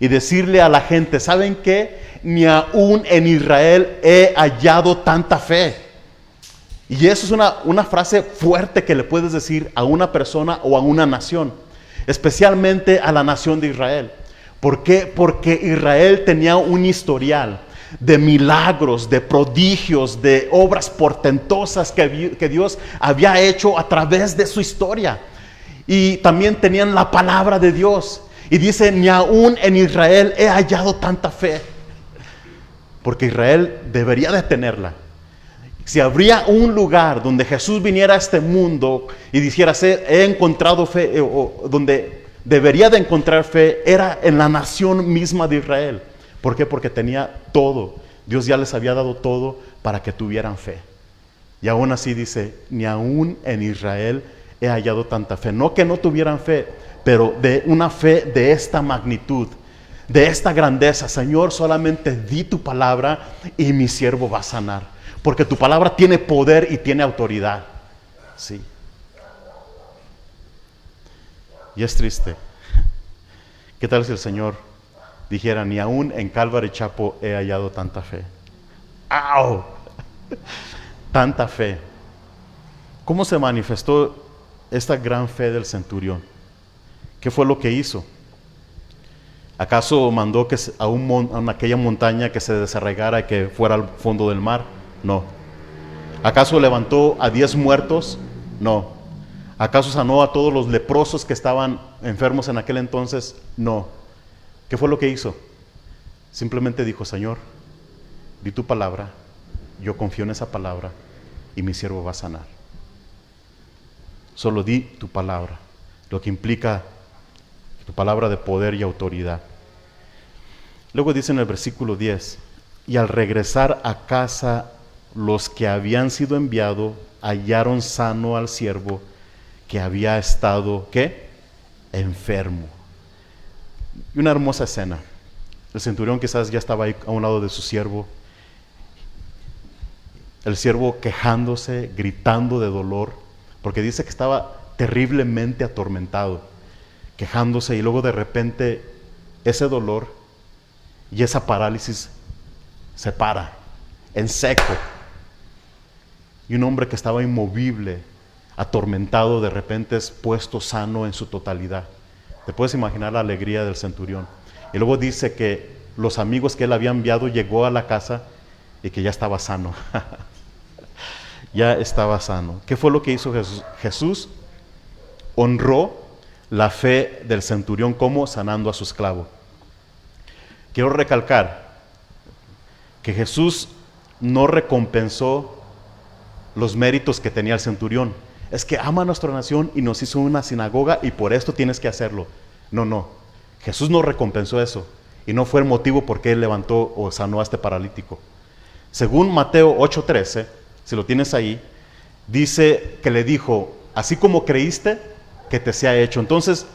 y decirle a la gente: ¿saben qué? Ni aún en Israel he hallado tanta fe. Y eso es una frase fuerte que le puedes decir a una persona o a una nación, especialmente a la nación de Israel. ¿Por qué? Porque Israel tenía un historial de milagros, de prodigios, de obras portentosas que Dios había hecho a través de su historia. Y también tenían la palabra de Dios. Y dice: ni aún en Israel he hallado tanta fe. Porque Israel debería de tenerla. Si habría un lugar donde Jesús viniera a este mundo y dijera: he encontrado fe, o donde debería de encontrar fe, era en la nación misma de Israel. ¿Por qué? Porque tenía todo. Dios ya les había dado todo para que tuvieran fe. Y aún así dice: ni aún en Israel he hallado tanta fe. No que no tuvieran fe, pero de una fe de esta magnitud, de esta grandeza. Señor, solamente di tu palabra y mi siervo va a sanar. Porque tu palabra tiene poder y tiene autoridad. Sí. Y es triste. ¿Qué tal si el Señor dijera: ni aún en Calvary Chapel he hallado tanta fe? ¡Au! Tanta fe. ¿Cómo se manifestó esta gran fe del centurión? ¿Qué fue lo que hizo? ¿Acaso mandó que a aquella montaña que se desarraigara y que fuera al fondo del mar? No. ¿Acaso levantó a 10 muertos? No. ¿Acaso sanó a todos los leprosos que estaban enfermos en aquel entonces? No. ¿Qué fue lo que hizo? Simplemente dijo: Señor, di tu palabra, yo confío en esa palabra y mi siervo va a sanar. Solo di tu palabra, lo que implica tu palabra de poder y autoridad. Luego dice en el versículo 10: y al regresar a casa, los que habían sido enviados hallaron sano al siervo que había estado, ¿qué? Enfermo. Y una hermosa escena. El centurión quizás ya estaba ahí a un lado de su siervo. El siervo quejándose, gritando de dolor, porque dice que estaba terriblemente atormentado, quejándose, y luego de repente ese dolor y esa parálisis se para en seco. Y un hombre que estaba inmovible, atormentado, de repente es puesto sano en su totalidad. Te puedes imaginar la alegría del centurión. Y luego dice que los amigos que él había enviado llegó a la casa y que ya estaba sano. Ya estaba sano. ¿Qué fue lo que hizo Jesús? Jesús honró la fe del centurión como sanando a su esclavo. Quiero recalcar que Jesús no recompensó los méritos que tenía el centurión. Es que ama a nuestra nación y nos hizo una sinagoga y por esto tienes que hacerlo. No. Jesús no recompensó eso y no fue el motivo por qué él levantó o sanó a este paralítico. Según Mateo 8:13, si lo tienes ahí, dice que le dijo: así como creíste, que te sea hecho. Entonces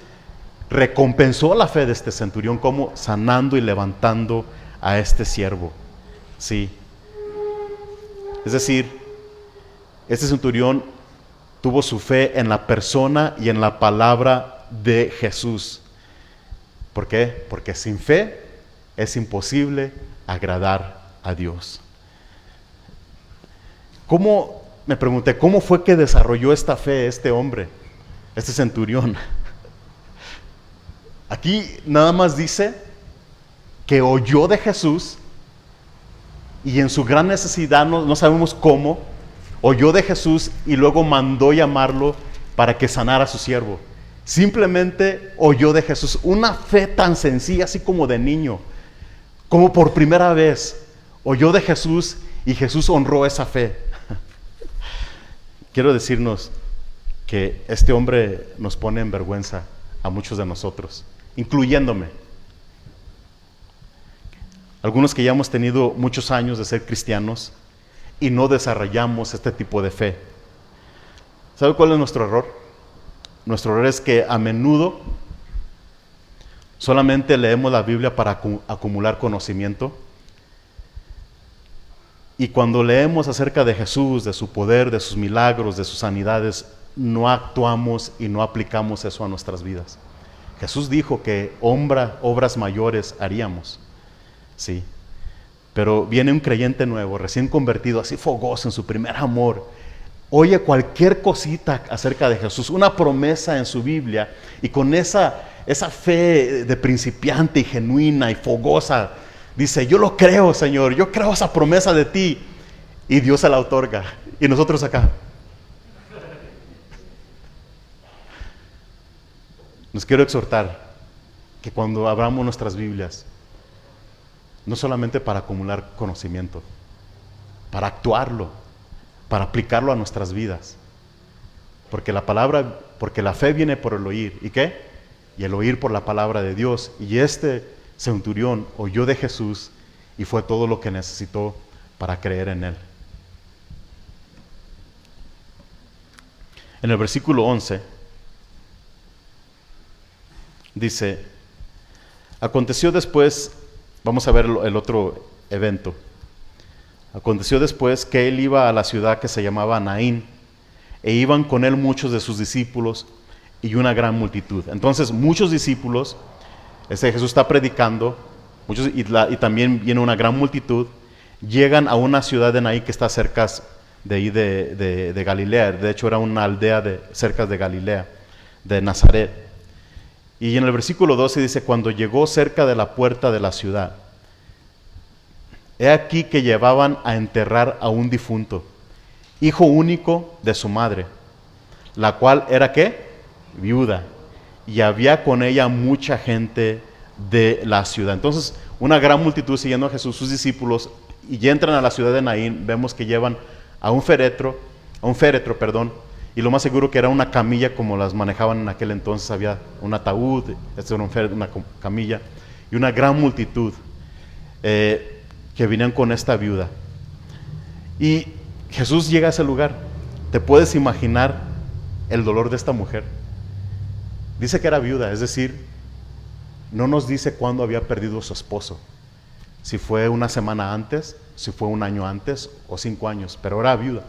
recompensó la fe de este centurión como sanando y levantando a este siervo. Sí. Es decir, este centurión tuvo su fe en la persona y en la palabra de Jesús. ¿Por qué? Porque sin fe es imposible agradar a Dios. Me pregunté, ¿cómo fue que desarrolló esta fe este hombre, este centurión? Aquí nada más dice que oyó de Jesús y en su gran necesidad, no sabemos cómo, oyó de Jesús y luego mandó llamarlo para que sanara a su siervo. Simplemente oyó de Jesús. Una fe tan sencilla, así como de niño, como por primera vez oyó de Jesús y Jesús honró esa fe. Quiero decirnos que este hombre nos pone en vergüenza a muchos de nosotros, incluyéndome. Algunos que ya hemos tenido muchos años de ser cristianos y no desarrollamos este tipo de fe. ¿Sabe cuál es nuestro error? Nuestro error es que a menudo solamente leemos la Biblia para acumular conocimiento. Y cuando leemos acerca de Jesús, de su poder, de sus milagros, de sus sanidades, no actuamos y no aplicamos eso a nuestras vidas. Jesús dijo que obras mayores haríamos, sí. Pero viene un creyente nuevo, recién convertido, así fogoso en su primer amor. Oye cualquier cosita acerca de Jesús, una promesa en su Biblia, y con esa fe de principiante y genuina y fogosa, dice, yo lo creo, Señor, yo creo esa promesa de ti. Y Dios se la otorga. Y nosotros acá. Nos quiero exhortar que cuando abramos nuestras Biblias, no solamente para acumular conocimiento, para actuarlo, para aplicarlo a nuestras vidas. Porque la fe viene por el oír. ¿Y qué? Y el oír por la palabra de Dios. Y este centurión oyó de Jesús y fue todo lo que necesitó para creer en él. En el versículo 11 dice, aconteció después, vamos a ver el otro evento. Aconteció después que él iba a la ciudad que se llamaba Naín, e iban con él muchos de sus discípulos y una gran multitud. Entonces muchos discípulos, Jesús está predicando, y también viene una gran multitud, llegan a una ciudad de Naín que está cerca de ahí de Galilea. De hecho era una aldea cerca de Galilea, de Nazaret. Y en el versículo 12 dice, cuando llegó cerca de la puerta de la ciudad, he aquí que llevaban a enterrar a un difunto, hijo único de su madre, la cual era ¿qué? Viuda, y había con ella mucha gente de la ciudad. Entonces una gran multitud siguiendo a Jesús, sus discípulos, y ya entran a la ciudad de Naín. Vemos que llevan a un féretro, y lo más seguro que era una camilla como las manejaban en aquel entonces. Había un ataúd, una camilla, y una gran multitud que venían con esta viuda. Y Jesús llega a ese lugar. ¿Te puedes imaginar el dolor de esta mujer? Dice que era viuda, es decir, no nos dice cuándo había perdido a su esposo. Si fue una semana antes, si fue un año antes o 5 años, pero era viuda.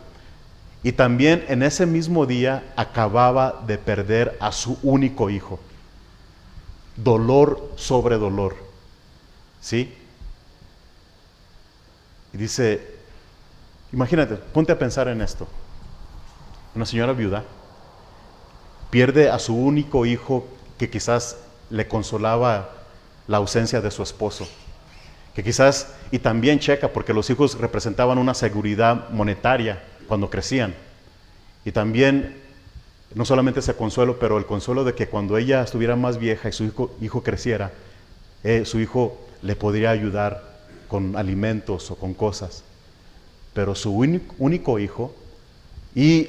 Y también en ese mismo día acababa de perder a su único hijo. Dolor sobre dolor, ¿sí? Y dice, imagínate, ponte a pensar en esto. Una señora viuda pierde a su único hijo que quizás le consolaba la ausencia de su esposo. Que quizás, y también checa, porque los hijos representaban una seguridad monetaria cuando crecían. Y también, no solamente ese consuelo, pero el consuelo de que cuando ella estuviera más vieja y su hijo creciera, su hijo le podría ayudar con alimentos o con cosas. Pero su único hijo y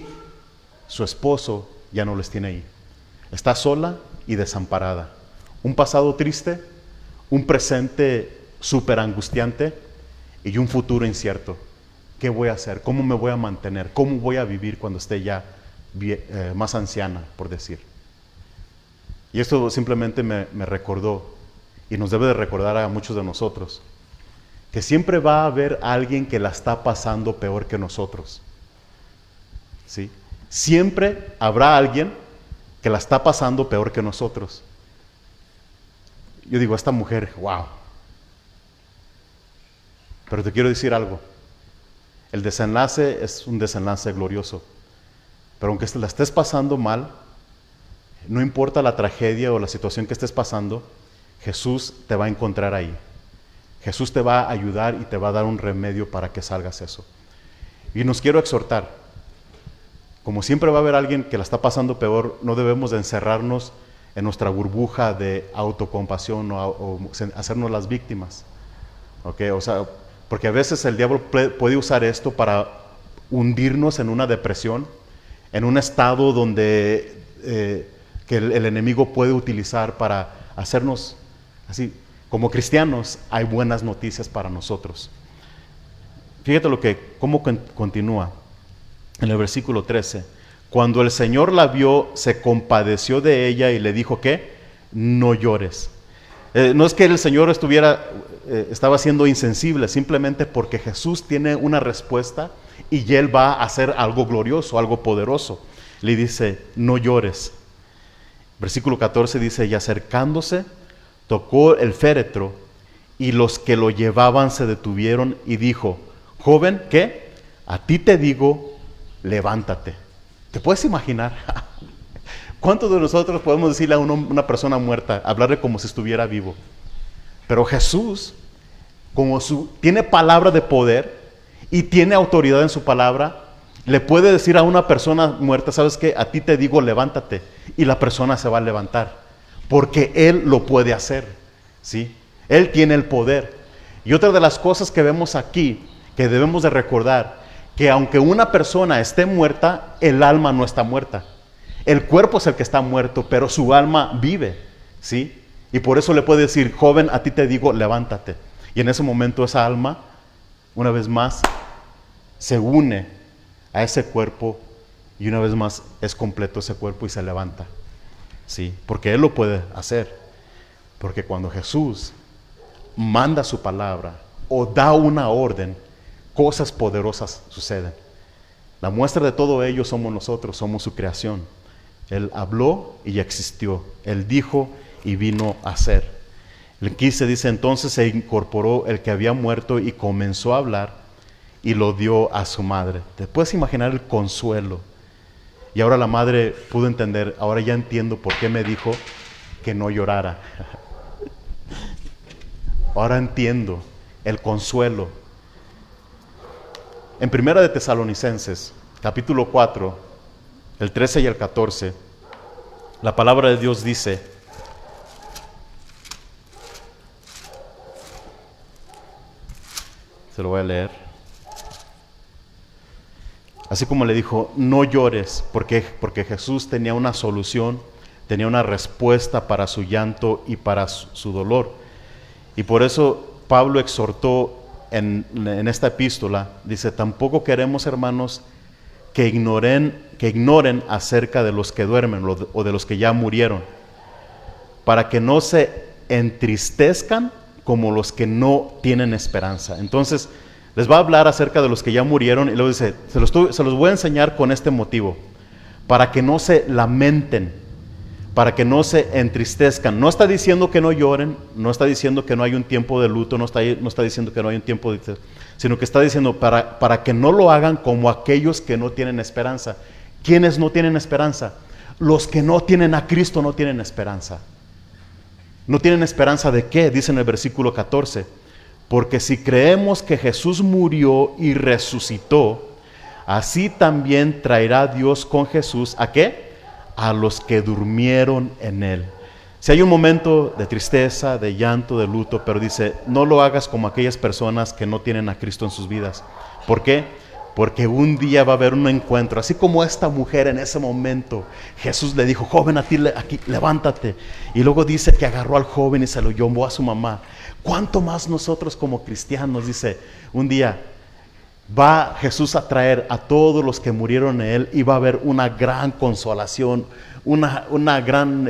su esposo ya no les tiene ahí. Está sola y desamparada. Un pasado triste, un presente súper angustiante y un futuro incierto. ¿Qué voy a hacer? ¿Cómo me voy a mantener? ¿Cómo voy a vivir cuando esté ya más anciana, por decir? Y esto simplemente me recordó, y nos debe de recordar a muchos de nosotros, que siempre va a haber alguien que la está pasando peor que nosotros. ¿Sí? Siempre habrá alguien que la está pasando peor que nosotros. Yo digo, esta mujer, wow. Pero te quiero decir algo. El desenlace es un desenlace glorioso. Pero aunque la estés pasando mal, no importa la tragedia o la situación que estés pasando, Jesús te va a encontrar ahí. Jesús te va a ayudar y te va a dar un remedio para que salgas eso. Y nos quiero exhortar. Como siempre va a haber alguien que la está pasando peor, no debemos de encerrarnos en nuestra burbuja de autocompasión o hacernos las víctimas. ¿Okay? O sea, porque a veces el diablo puede usar esto para hundirnos en una depresión, en un estado donde que el enemigo puede utilizar para hacernos así, como cristianos hay buenas noticias para nosotros. Fíjate cómo continúa en el versículo 13. Cuando el Señor la vio, se compadeció de ella y le dijo que no llores. No es que el Señor estaba siendo insensible, simplemente porque Jesús tiene una respuesta y Él va a hacer algo glorioso, algo poderoso. Le dice, no llores. Versículo 14 dice, y acercándose, tocó el féretro, y los que lo llevaban se detuvieron y dijo, joven, ¿qué? A ti te digo, levántate. ¿Te puedes imaginar? ¿Cuántos de nosotros podemos decirle a una persona muerta, hablarle como si estuviera vivo? Pero Jesús, tiene palabra de poder y tiene autoridad en su palabra, le puede decir a una persona muerta, ¿sabes qué? A ti te digo, levántate. Y la persona se va a levantar, porque Él lo puede hacer, ¿sí? Él tiene el poder. Y otra de las cosas que vemos aquí, que debemos de recordar, que aunque una persona esté muerta, el alma no está muerta. El cuerpo es el que está muerto, pero su alma vive, ¿sí? Y por eso le puede decir, joven, a ti te digo, levántate. Y en ese momento esa alma, una vez más, se une a ese cuerpo y una vez más es completo ese cuerpo y se levanta, ¿sí? Porque Él lo puede hacer. Porque cuando Jesús manda su palabra o da una orden, cosas poderosas suceden. La muestra de todo ello somos nosotros, somos su creación. Él habló y existió. Él dijo y vino a ser. El 15 dice, entonces se incorporó el que había muerto y comenzó a hablar y lo dio a su madre. ¿Te puedes imaginar el consuelo? Y ahora la madre pudo entender, ahora ya entiendo por qué me dijo que no llorara. Ahora entiendo el consuelo. En Primera de Tesalonicenses, capítulo 4, el 13 y el 14, la palabra de Dios dice, se lo voy a leer. Así como le dijo, no llores, porque Jesús tenía una solución, tenía una respuesta para su llanto y para su dolor. Y por eso Pablo exhortó en esta epístola, dice, tampoco queremos, hermanos, que ignoren acerca de los que duermen o de los que ya murieron, para que no se entristezcan como los que no tienen esperanza. Entonces, les va a hablar acerca de los que ya murieron y luego dice, se los voy a enseñar con este motivo, para que no se lamenten, para que no se entristezcan. No está diciendo que no lloren, no está diciendo que no hay un tiempo de luto, no está diciendo que no hay un tiempo de... sino que está diciendo para que no lo hagan como aquellos que no tienen esperanza. ¿Quiénes no tienen esperanza? Los que no tienen a Cristo no tienen esperanza. ¿No tienen esperanza de qué? Dice en el versículo 14. Porque si creemos que Jesús murió y resucitó, así también traerá Dios con Jesús, ¿a qué? A los que durmieron en Él. Si hay un momento de tristeza, de llanto, de luto, pero dice, no lo hagas como aquellas personas que no tienen a Cristo en sus vidas. ¿Por qué? Porque un día va a haber un encuentro, así como esta mujer en ese momento, Jesús le dijo, joven, aquí, levántate. Y luego dice que agarró al joven y se lo llevó a su mamá. ¿Cuánto más nosotros como cristianos? Dice, un día va Jesús a traer a todos los que murieron en Él y va a haber una gran consolación, una gran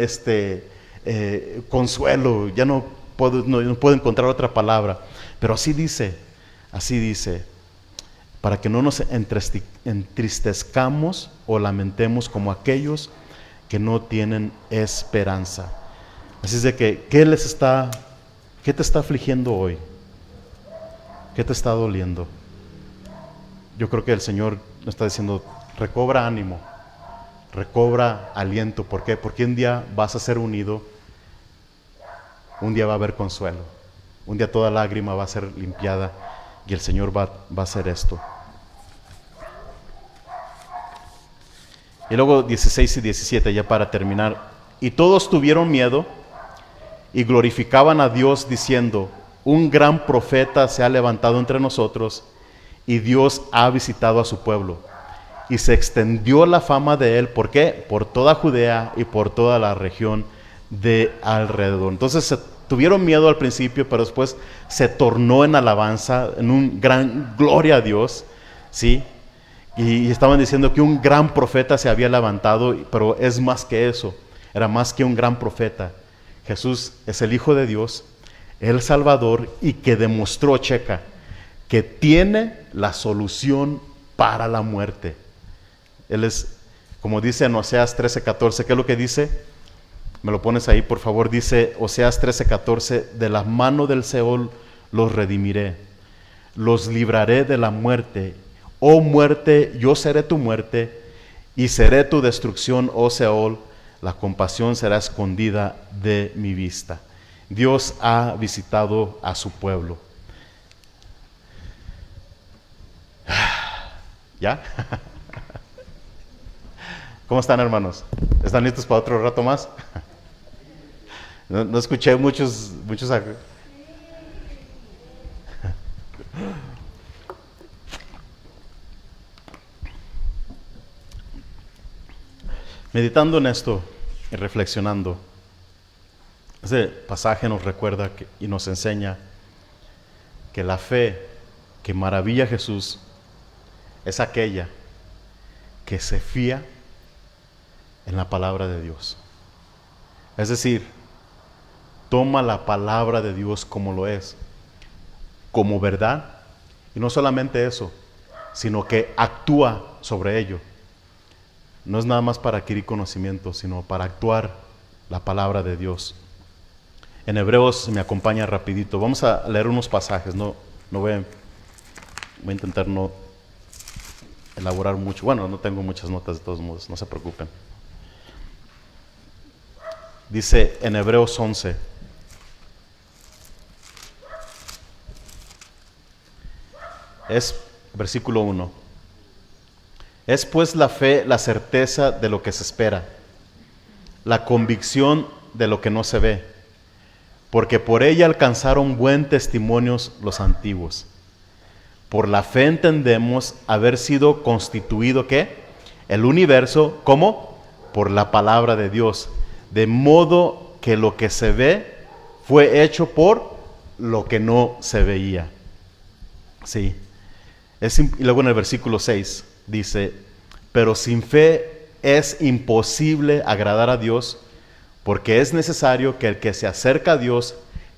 consuelo. Ya no puedo encontrar otra palabra, pero así dice, para que no nos entristezcamos o lamentemos como aquellos que no tienen esperanza. Así es de que, ¿qué te está afligiendo hoy? ¿Qué te está doliendo? Yo creo que el Señor nos está diciendo, recobra ánimo, recobra aliento. ¿Por qué? Porque un día vas a ser unido, un día va a haber consuelo, un día toda lágrima va a ser limpiada y el Señor va a hacer esto. Y luego 16 y 17, ya para terminar. Y todos tuvieron miedo y glorificaban a Dios diciendo, un gran profeta se ha levantado entre nosotros y Dios ha visitado a su pueblo. Y se extendió la fama de él, ¿por qué? Por toda Judea y por toda la región de alrededor. Entonces tuvieron miedo al principio, pero después se tornó en alabanza, en un gran gloria a Dios, ¿sí? Y estaban diciendo que un gran profeta se había levantado, pero es más que eso, era más que un gran profeta. Jesús es el Hijo de Dios, el Salvador, y que demostró, checa, que tiene la solución para la muerte. Él es, como dice en Oseas 13:14, ¿qué es lo que dice? Me lo pones ahí, por favor. Dice Oseas 13:14, de la mano del Seol los redimiré, los libraré de la muerte. Oh muerte, yo seré tu muerte, y seré tu destrucción, oh Seol, la compasión será escondida de mi vista. Dios ha visitado a su pueblo. ¿Ya? ¿Cómo están, hermanos? ¿Están listos para otro rato más? No escuché muchos. Meditando en esto y reflexionando, ese pasaje nos recuerda y nos enseña que la fe que maravilla a Jesús es aquella que se fía en la palabra de Dios. Es decir, toma la palabra de Dios como lo es, como verdad, y no solamente eso, sino que actúa sobre ello. No es nada más para adquirir conocimiento, sino para actuar la palabra de Dios. En Hebreos, me acompaña rapidito, vamos a leer unos pasajes, voy a intentar no elaborar mucho. Bueno, no tengo muchas notas de todos modos, no se preocupen. Dice en Hebreos 11, es versículo 1. Es pues la fe la certeza de lo que se espera, la convicción de lo que no se ve, porque por ella alcanzaron buen testimonio los antiguos. Por la fe entendemos haber sido constituido, ¿qué? El universo, ¿cómo? Por la palabra de Dios, de modo que lo que se ve fue hecho por lo que no se veía. Sí. Y luego en el versículo 6 dice, pero sin fe es imposible agradar a Dios, porque es necesario que el que se acerca a Dios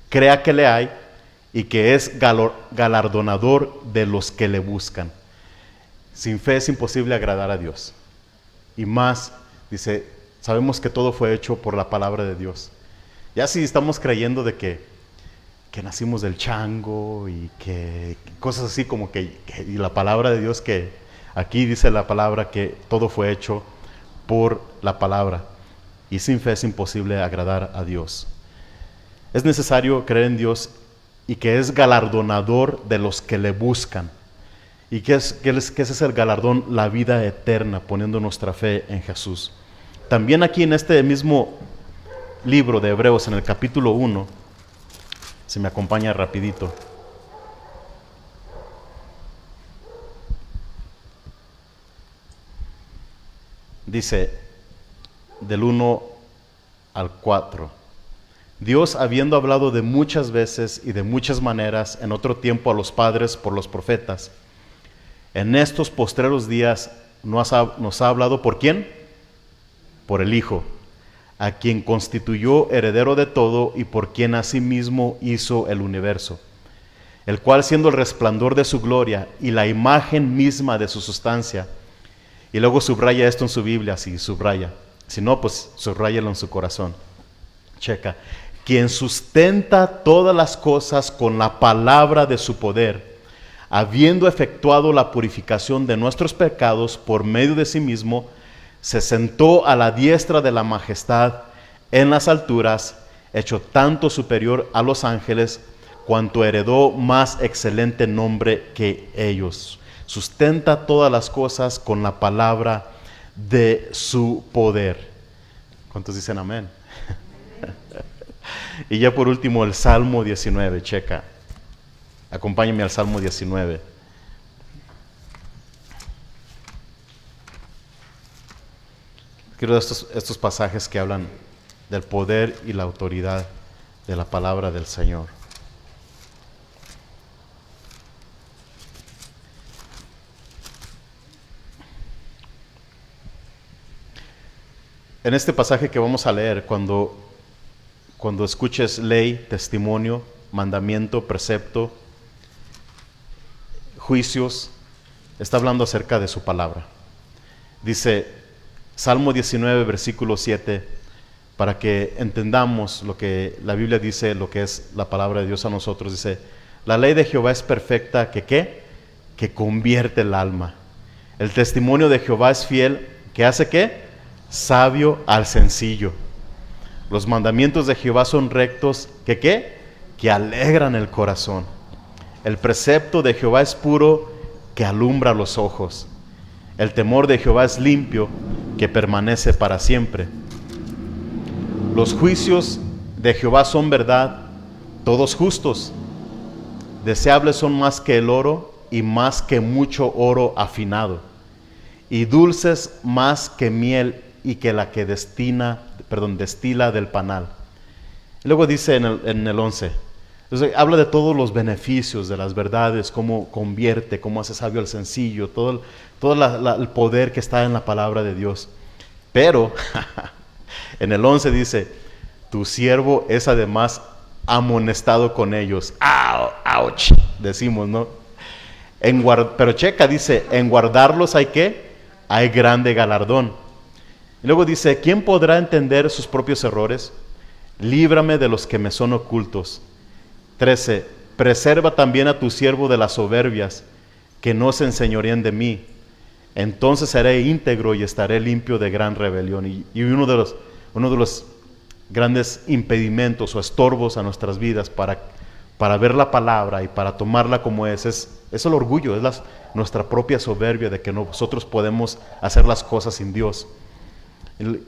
crea que le hay y que es galardonador de los que le buscan. Sin fe es imposible agradar a Dios. Y más, dice, sabemos que todo fue hecho por la palabra de Dios. Ya si estamos creyendo de que nacimos del chango y que cosas así como y la palabra de Dios, que aquí dice la palabra que todo fue hecho por la palabra. Y sin fe es imposible agradar a Dios. Es necesario creer en Dios y que es galardonador de los que le buscan. ¿Y qué ese es el galardón? La vida eterna, poniendo nuestra fe en Jesús. También aquí en este mismo libro de Hebreos, en el capítulo 1, si me acompaña rapidito, dice del 1 al 4: Dios, habiendo hablado de muchas veces y de muchas maneras en otro tiempo a los padres por los profetas, en estos postreros días nos ha hablado ¿por quién? Por el Hijo, a quien constituyó heredero de todo y por quien asimismo hizo el universo, el cual, siendo el resplandor de su gloria y la imagen misma de su sustancia. Y luego subraya esto en su Biblia, si subraya. Si no, pues subráyalo en su corazón. Checa. Quien sustenta todas las cosas con la palabra de su poder, habiendo efectuado la purificación de nuestros pecados por medio de sí mismo, se sentó a la diestra de la majestad en las alturas, hecho tanto superior a los ángeles, cuanto heredó más excelente nombre que ellos. Sustenta todas las cosas con la palabra de su poder. ¿Cuántos dicen amén? Y ya por último el Salmo 19, checa. Acompáñenme al Salmo 19. Quiero estos pasajes que hablan del poder y la autoridad de la palabra del Señor. En este pasaje que vamos a leer, cuando escuches ley, testimonio, mandamiento, precepto, juicios, está hablando acerca de su palabra. Dice Salmo 19, versículo 7, para que entendamos lo que la Biblia dice, lo que es la palabra de Dios a nosotros. Dice, la ley de Jehová es perfecta, que convierte el alma. El testimonio de Jehová es fiel, que hace ¿qué? Sabio al sencillo. Los mandamientos de Jehová son rectos, que alegran el corazón. El precepto de Jehová es puro, que alumbra los ojos. El temor de Jehová es limpio, que permanece para siempre. Los juicios de Jehová son verdad, todos justos. Deseables son más que el oro y más que mucho oro afinado, y dulces más que miel y que la que destila del panal. Y luego dice en el 11, entonces, habla de todos los beneficios de las verdades, cómo convierte, cómo hace sabio al sencillo, todo el poder que está en la palabra de Dios. Pero en el 11 dice, tu siervo es además amonestado con ellos. ¡Auch! Decimos, ¿no? Pero checa, dice, en guardarlos hay ¿qué? Hay grande galardón. Y luego dice, ¿quién podrá entender sus propios errores? Líbrame de los que me son ocultos. 13, preserva también a tu siervo de las soberbias, que no se enseñorían de mí. Entonces seré íntegro y estaré limpio de gran rebelión. Y uno de los grandes impedimentos o estorbos a nuestras vidas para ver la palabra y para tomarla como es el orgullo, es nuestra propia soberbia de que nosotros podemos hacer las cosas sin Dios.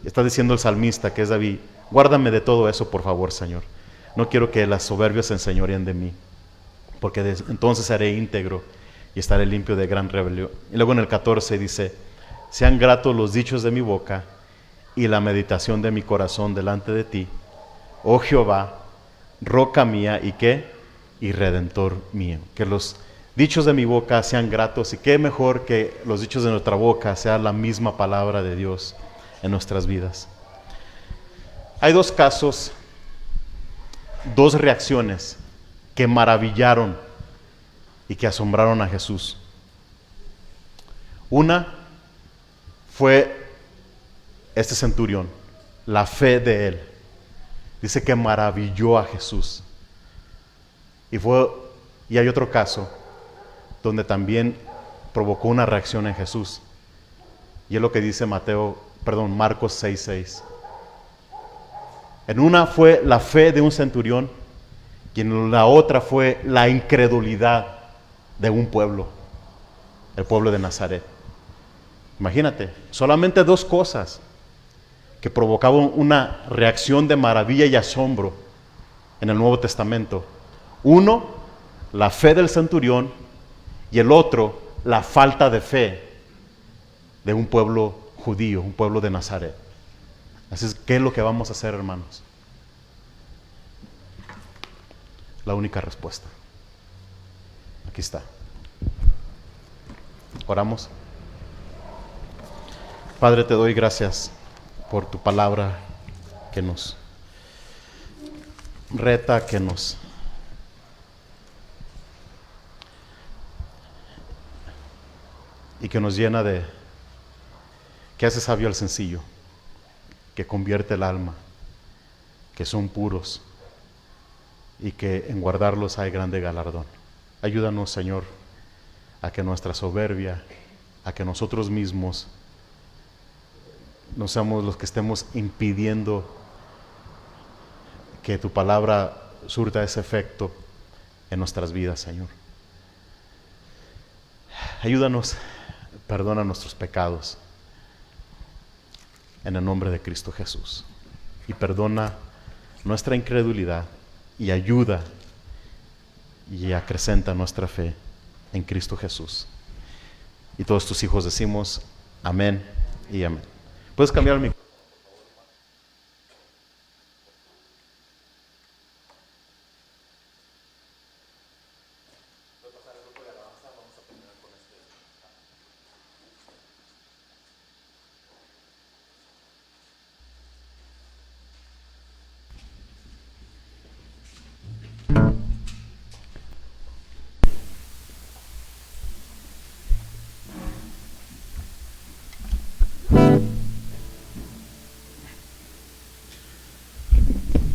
Está diciendo el salmista, que es David, guárdame de todo eso, por favor, Señor. No quiero que las soberbias se enseñoreen de mí, porque entonces seré íntegro y estaré limpio de gran rebelión. Y luego en el 14 dice, sean gratos los dichos de mi boca y la meditación de mi corazón delante de ti, oh Jehová, roca mía y redentor mío. Que los dichos de mi boca sean gratos, y qué mejor que los dichos de nuestra boca sea la misma palabra de Dios en nuestras vidas. Hay dos casos, dos reacciones que maravillaron y que asombraron a Jesús. Una fue este centurión, la fe de él. Dice que maravilló a Jesús. Y hay otro caso donde también provocó una reacción en Jesús. Y es lo que dice Marcos 6:6. En una fue la fe de un centurión y en la otra fue la incredulidad de un pueblo, el pueblo de Nazaret. Imagínate, solamente dos cosas que provocaban una reacción de maravilla y asombro en el Nuevo Testamento. Uno, la fe del centurión, y el otro, la falta de fe de un pueblo judío, un pueblo de Nazaret. Así es, ¿qué es lo que vamos a hacer, hermanos? La única respuesta. Aquí está. Oramos. Padre, te doy gracias por tu palabra que nos reta, que nos llena que hace sabio al sencillo, que convierte el alma, que son puros y que en guardarlos hay grande galardón. Ayúdanos, Señor, a que nuestra soberbia, a que nosotros mismos no seamos los que estemos impidiendo que tu palabra surta ese efecto en nuestras vidas, Señor. Ayúdanos, perdona nuestros pecados en el nombre de Cristo Jesús, y perdona nuestra incredulidad y ayuda y acrecenta nuestra fe en Cristo Jesús. Y todos tus hijos decimos amén y amén. ¿Puedes cambiar el micrófono?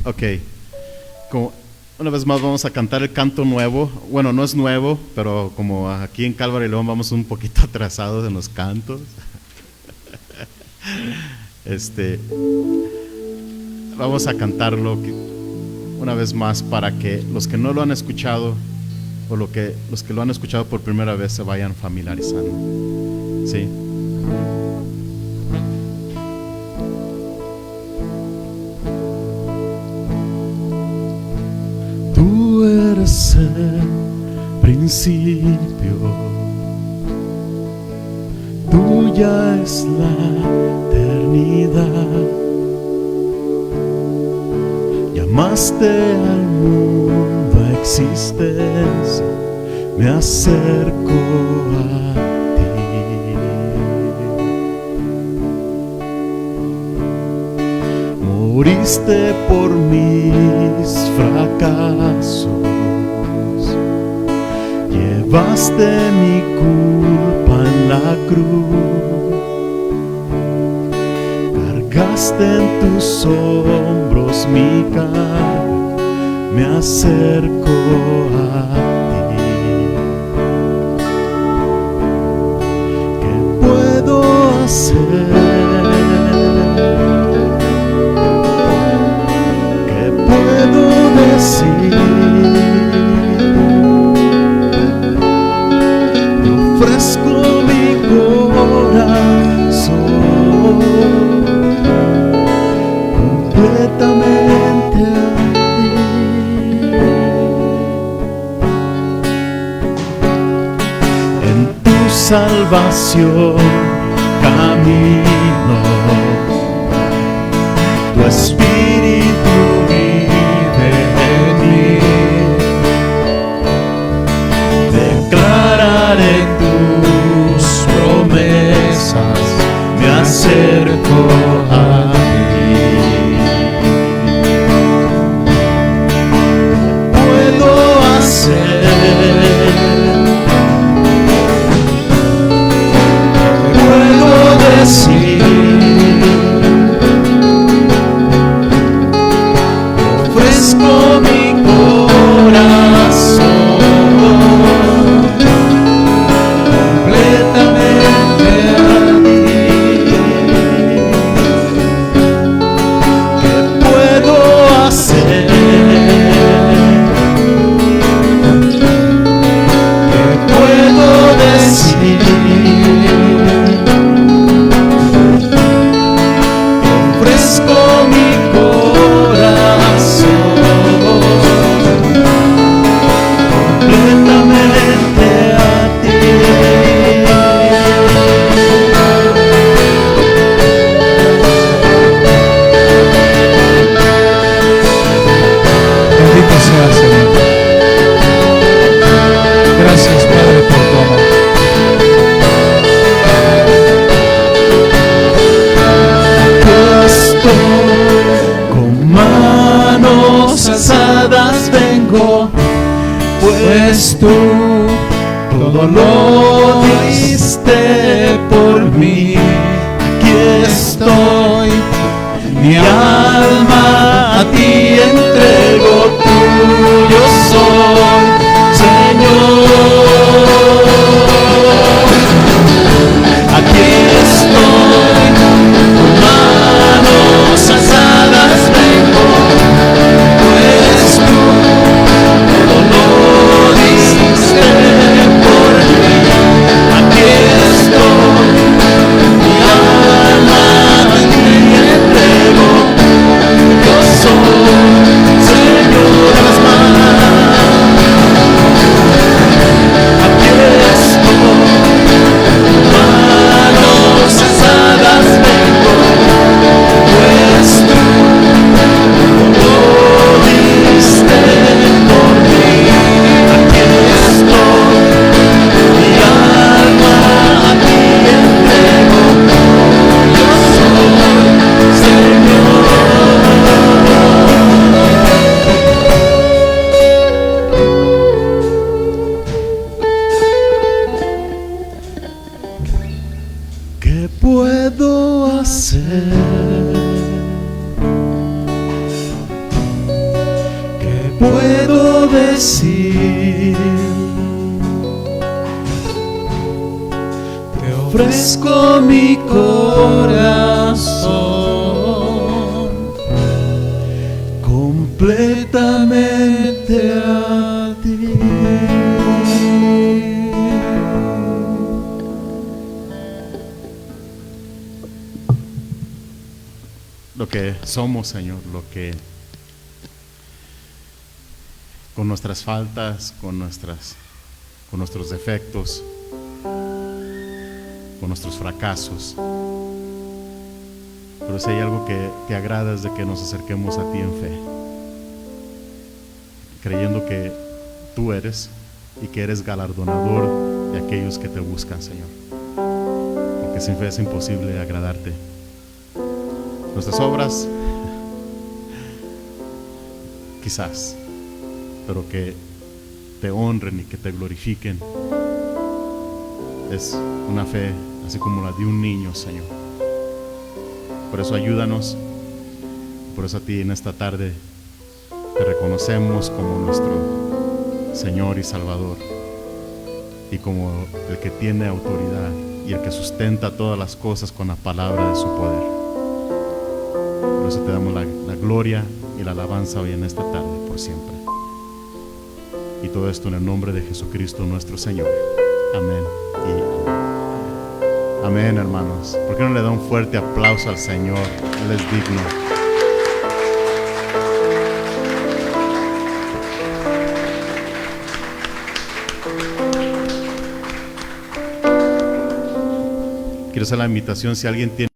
Ok. Una vez más vamos a cantar el canto nuevo. Bueno, no es nuevo, pero como aquí en Calvary León vamos un poquito atrasados en los cantos. Vamos a cantarlo una vez más para que los que no lo han escuchado o los que lo han escuchado por primera vez se vayan familiarizando. ¿Sí? Tú eres el principio, tuya es la eternidad. Llamaste al mundo a existencia, me acerco a ti. Moriste por mis fracasos, llevaste mi culpa en la cruz, cargaste en tus hombros mi carga, me acerco a ti. ¿Qué puedo hacer? ¿Qué puedo decir? Te ofrezco mi corazón completamente a ti. En tu salvación camino, tu espíritu vive en mí. Declararé tus promesas, me acerco a ti. ¿Qué puedo hacer? ¿Qué puedo decir? Ofrezco mi corazón completamente a ti. ¿Qué puedo hacer? ¿Qué puedo decir? Ofrezco mi corazón completamente a ti. Bendito sea, Señor. Gracias, Padre, por tu amor. Yo estoy con manos alzadas, vengo, pues tú todo lo diste por mí. Aquí estoy, mi alma a ti entrego, tuyo soy, Señor. Aquí estoy, con manos alzadas vengo, pues tú todo lo diste por mí. Aquí estoy, mi alma a ti entrego, yo soy, Señor. Las manos decir. Te ofrezco mi corazón completamente a ti. Lo que somos, Señor, lo que con nuestras faltas, con nuestros defectos, con nuestros fracasos. Pero si hay algo que te agrada es de que nos acerquemos a ti en fe, creyendo que tú eres y que eres galardonador de aquellos que te buscan, Señor, porque sin fe es imposible agradarte. Nuestras obras, quizás, pero que te honren y que te glorifiquen, es una fe así como la de un niño, Señor. Por eso ayúdanos, por eso a ti en esta tarde te reconocemos como nuestro Señor y Salvador, y como el que tiene autoridad y el que sustenta todas las cosas con la palabra de su poder. Por eso te damos la gloria y la alabanza hoy en esta tarde, por siempre. Y todo esto en el nombre de Jesucristo nuestro Señor. Amén y amén. Amén, hermanos. ¿Por qué no le da un fuerte aplauso al Señor? Él es digno. Quiero hacer la invitación, si alguien tiene